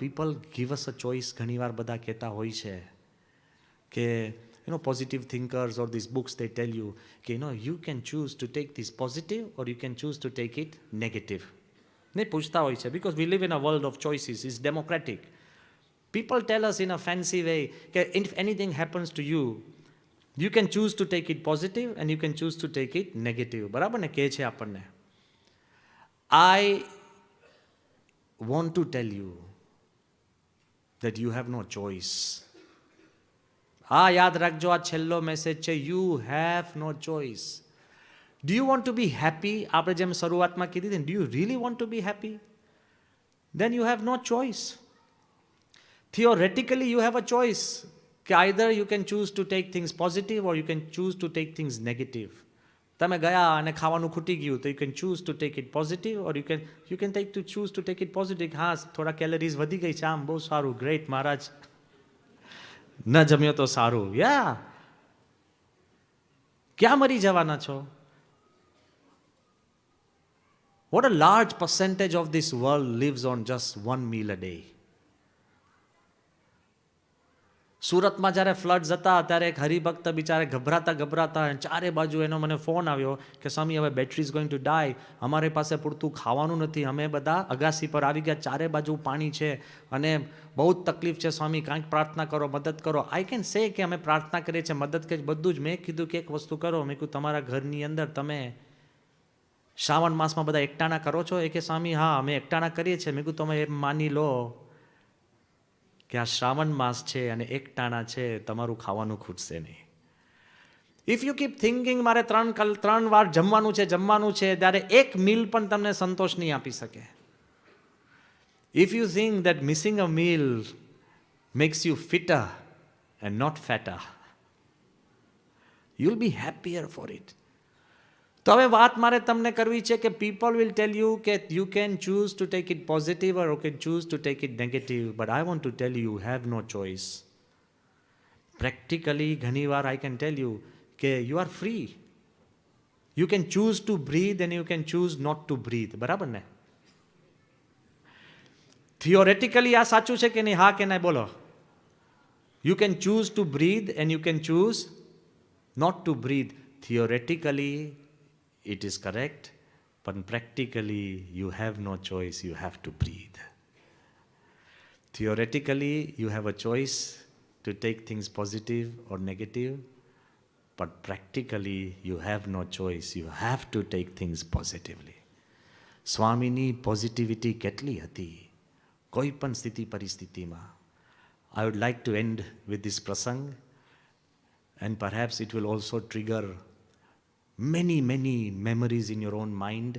પીપલ ગીવ અસ અ ચોઇસ. ઘણીવાર બધા કહેતા હોય છે કે positive thinkers or these books, they tell you કે you can choose to take this positive or you can choose to take it negative. ને પૂછતા હોય છે because we live in a world of choices. It's democratic. People tell us in a fancy way કે if anything happens to you, you can choose to take it positive and you can choose to take it negative. બરાબર ને કહે છે આપણને. I want to tell you that you have no choice. યાદ રાખજો, આ છેલ્લો મેસેજ છે. You have no choice. Do you want to be happy? આપણે જેમ શરૂઆતમાં કીધી હતી, do you really want to be happy? Then you have no choice. Theoretically you have a choice કે either you can choose to take things positive or you can choose to take things negative. તમે ગયા અને ખાવાનું ખૂટી ગયું તો you can choose to take it positive or you can choose to take it positive. હા, થોડા calories વધી ગઈ છે, આમ બહુ સારું, ગ્રેટ મહારાજ. ન જમ્યો તો સારું. ક્યાં મરી જવાના છો? What a large percentage of this world lives on just one meal a day. સુરતમાં જ્યારે ફ્લડ્સ હતા ત્યારે એક હરિભક્ત બિચારે ગભરાતા ચારે બાજુ એનો મને ફોન આવ્યો કે સ્વામી હવે battery is going to die, અમારી પાસે પૂરતું ખાવાનું નથી, અમે બધા અગાસી પર આવી ગયા, ચારે બાજુ પાણી છે અને બહુ જ તકલીફ છે સ્વામી, કાંઈક પ્રાર્થના કરો, મદદ કરો. આઈ કેન સે કે અમે પ્રાર્થના કરીએ છીએ, મદદ કરીએ, બધું જ. મેં કીધું કે એક વસ્તુ કરો. મેં કીધું તમારા ઘરની અંદર તમે શ્રાવણ માસમાં બધા એકટાણા કરો છો? એ કે સ્વામી હા અમે એકટાણા કરીએ છીએ. મેં કીધું તમે એમ માની લો કે આ શ્રાવણ માસ છે અને એકટાણા છે, તમારું ખાવાનું ખૂટશે નહીં. ઇફ યુ કીપ થિંકિંગ મારે 3 વાર જમવાનું છે, ત્યારે એક મીલ પણ તમને સંતોષ નહીં આપી શકે. If you think that missing a meal makes you fitter and not fatter, you'll be happier for it. તો હવે વાત મારે તમને કરવી છે કે people will tell you કે you can choose to take it positive or you can choose to take it negative, but I want to tell you have no choice. Practically ઘણીવાર I can tell you કે you are free. You can choose to breathe and you can choose not to breathe. બરાબર ને? Theoretically આ સાચું છે કે નહીં? હા કે નહીં બોલો? You can choose to breathe and you can choose not to breathe. Theoretically it is correct, but practically you have no choice, you have to breathe. Theoretically you have a choice to take things positive or negative, but practically you have no choice, you have to take things positively. સ્વામીની positivity કેટલી હતી કોઈ પણ સ્થિતિ પરિસ્થિતિમાં. I would like to end with this prasang, and perhaps it will also trigger many memories in your own mind.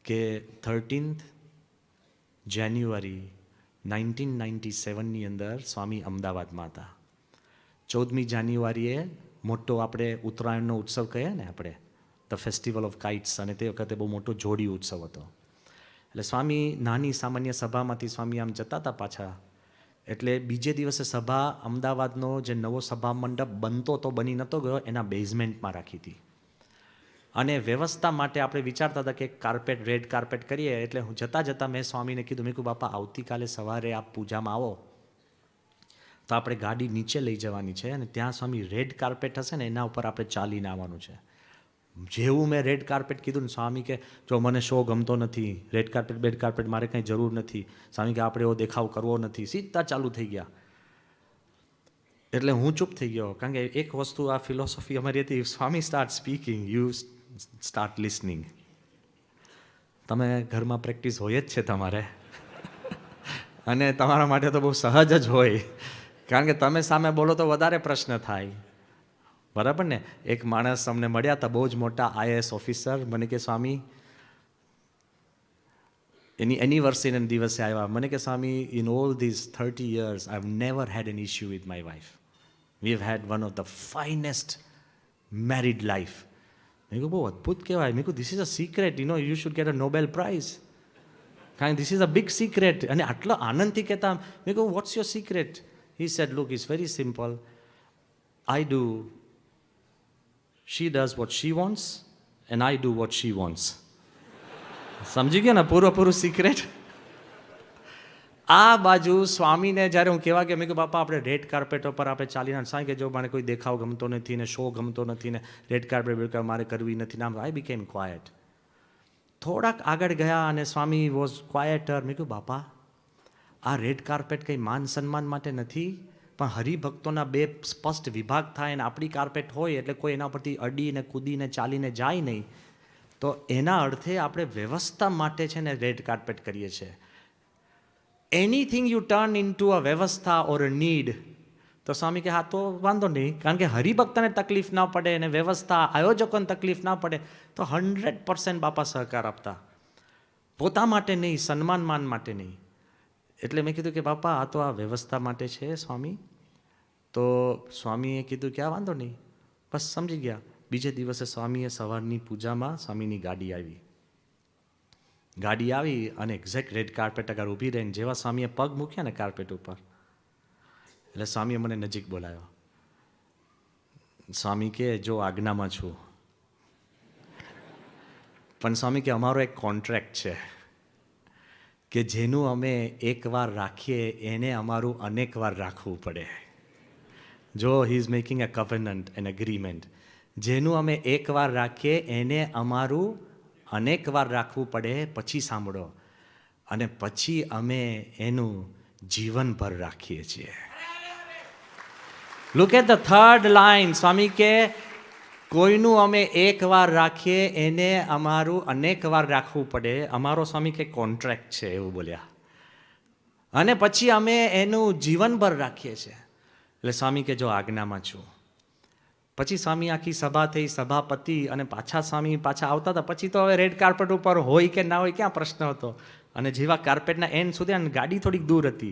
કે 13th January 1997 ની અંદર સ્વામી અમદાવાદમાં હતા. 14મી જાન્યુઆરીએ મોટો આપણે ઉત્તરાયણનો ઉત્સવ કહીએ ને આપણે, ધ ફેસ્ટિવલ ઓફ કાઇટ્સ, અને તે વખતે બહુ મોટો જોડી ઉત્સવ હતો. એટલે સ્વામી નાની સામાન્ય સભામાંથી સ્વામી આમ જતા હતા પાછા, એટલે બીજે દિવસે સભા અમદાવાદનો જે નવો સભા મંડપ બનતો તો બની નહોતો ગયો, એના બેઝમેન્ટમાં રાખી હતી. અને વ્યવસ્થા માટે આપણે વિચારતા હતા કે કાર્પેટ, રેડ કાર્પેટ કરીએ. એટલે હું જતાં મેં સ્વામીને કીધું, મેં કહ્યું બાપા આવતીકાલે સવારે આપ પૂજામાં આવો તો આપણે ગાડી નીચે લઈ જવાની છે અને ત્યાં સ્વામી રેડ કાર્પેટ હશે ને એના ઉપર આપણે ચાલીને આવવાનું છે. જેવું મેં રેડ કાર્પેટ કીધું ને સ્વામી કે જો મને શો ગમતો નથી, રેડ કાર્પેટ બેડ કાર્પેટ મારે કંઈ જરૂર નથી સ્વામી, કે આપણે એવો દેખાવ કરવો નથી. સીધા ચાલુ થઈ ગયા. એટલે હું ચૂપ થઈ ગયો, કારણ કે એક વસ્તુ આ ફિલોસોફી અમારી હતી, Swami start speaking you start listening. તમે ઘરમાં પ્રેક્ટિસ હોય જ છે તમારે, અને તમારા માટે તો બહુ સહજ જ હોય, કારણ કે તમે સામે બોલો તો વધારે પ્રશ્ન થાય. બરાબર ને? એક માણસ અમને મળ્યા હતા, બહુ જ મોટા આઈએએસ ઓફિસર. મને કે સ્વામી, એની એનિવર્સરીના દિવસે આવ્યા. મને કે Swami, in all these 30 years I have never had an issue with my wife. We have had one of the finest married life. મેં કહ્યું બહુ અદ્ભુત કહેવાય. મેં કહ્યું this is a secret, you should get a Nobel prize. કારણ this is a big secret. અને આટલો આનંદથી કહેતા. મેં કહ્યું what's your secret? He said look, it's very simple. I do, she does what she wants and I do what she wants. સમજી ગયા ને પૂરું સિક્રેટ? આ બાજુ સ્વામીને જ્યારે હું કહેવા કે મેં કહ્યું બાપા આપણે રેડ કાર્પેટ ઉપર આપણે ચાલીને સાંઈ કે જો મને કોઈ દેખાવ ગમતો નથી ને શો ગમતો નથી ને રેડ કાર્પેટ મારે કરવી નથી ને આઈ બીકેમ ક્વાયટ. થોડાક આગળ ગયા અને સ્વામી વોઝ ક્વાયટર. મેં કહ્યું બાપા આ રેડ કાર્પેટ કંઈ માન સન્માન માટે નથી, પણ હરિભક્તોના બે સ્પષ્ટ વિભાગ થાય અને આપણી કાર્પેટ હોય એટલે કોઈ એના પરથી અડીને કૂદીને ચાલીને જાય નહીં. તો એના અર્થે આપણે વ્યવસ્થા માટે છે ને રેડ કાર્પેટ કરીએ છીએ. Anything U turn in to અ વ્યવસ્થા ઓર અ નીડ, તો સ્વામી કે હા તો વાંધો નહીં, કારણ કે હરિભક્તને તકલીફ ના પડે અને વ્યવસ્થા આયોજકોને તકલીફ ના પડે તો 100% બાપા સહકાર આપતા. પોતા માટે નહીં, સન્માન માન માટે નહીં. એટલે મેં કીધું કે બાપા આ તો આ વ્યવસ્થા માટે છે સ્વામી. તો સ્વામીએ કીધું કે આ વાંધો નહીં, બસ સમજી ગયા. બીજે દિવસે સ્વામીએ સવારની પૂજામાં સ્વામીની ગાડી આવી અને એક્ઝેક્ટ રેડ કાર્પેટ આગળ ઊભી રહીને જેવા સ્વામીએ પગ મૂક્યા ને કાર્પેટ ઉપર એટલે સ્વામીએ મને નજીક બોલાવ્યો. સ્વામી કે જો આજ્ઞામાં છું, પણ સ્વામી કે અમારો એક કોન્ટ્રાક્ટ છે કે જેનું અમે એકવાર રાખીએ એને અમારું અનેકવાર રાખવું પડે. જો he is making a covenant an agreement. જેનું અમે એકવાર રાખીએ એને અમારું અનેકવાર રાખવું પડે. પછી સાંભળો, અને પછી અમે એનું જીવનભર રાખીએ છીએ. Look at the third line. Swami કે કોઈનું અમે એકવાર રાખીએ એને અમારું અનેકવાર રાખવું પડે. અમારો સ્વામી કે કોન્ટ્રાક્ટ છે એવું બોલ્યા. અને પછી અમે એનું જીવનભર રાખીએ છીએ. એટલે સ્વામી કે જો આજ્ઞામાં છું. પછી સ્વામી આખી સભા થઈ, સભાપતિ અને સ્વામી પાછા આવતા હતા. પછી તો હવે રેડ કાર્પેટ ઉપર હોય કે ના હોય ક્યાં પ્રશ્ન હતો. અને જેવા કાર્પેટના એન્ડ સુધી ગાડી થોડીક દૂર હતી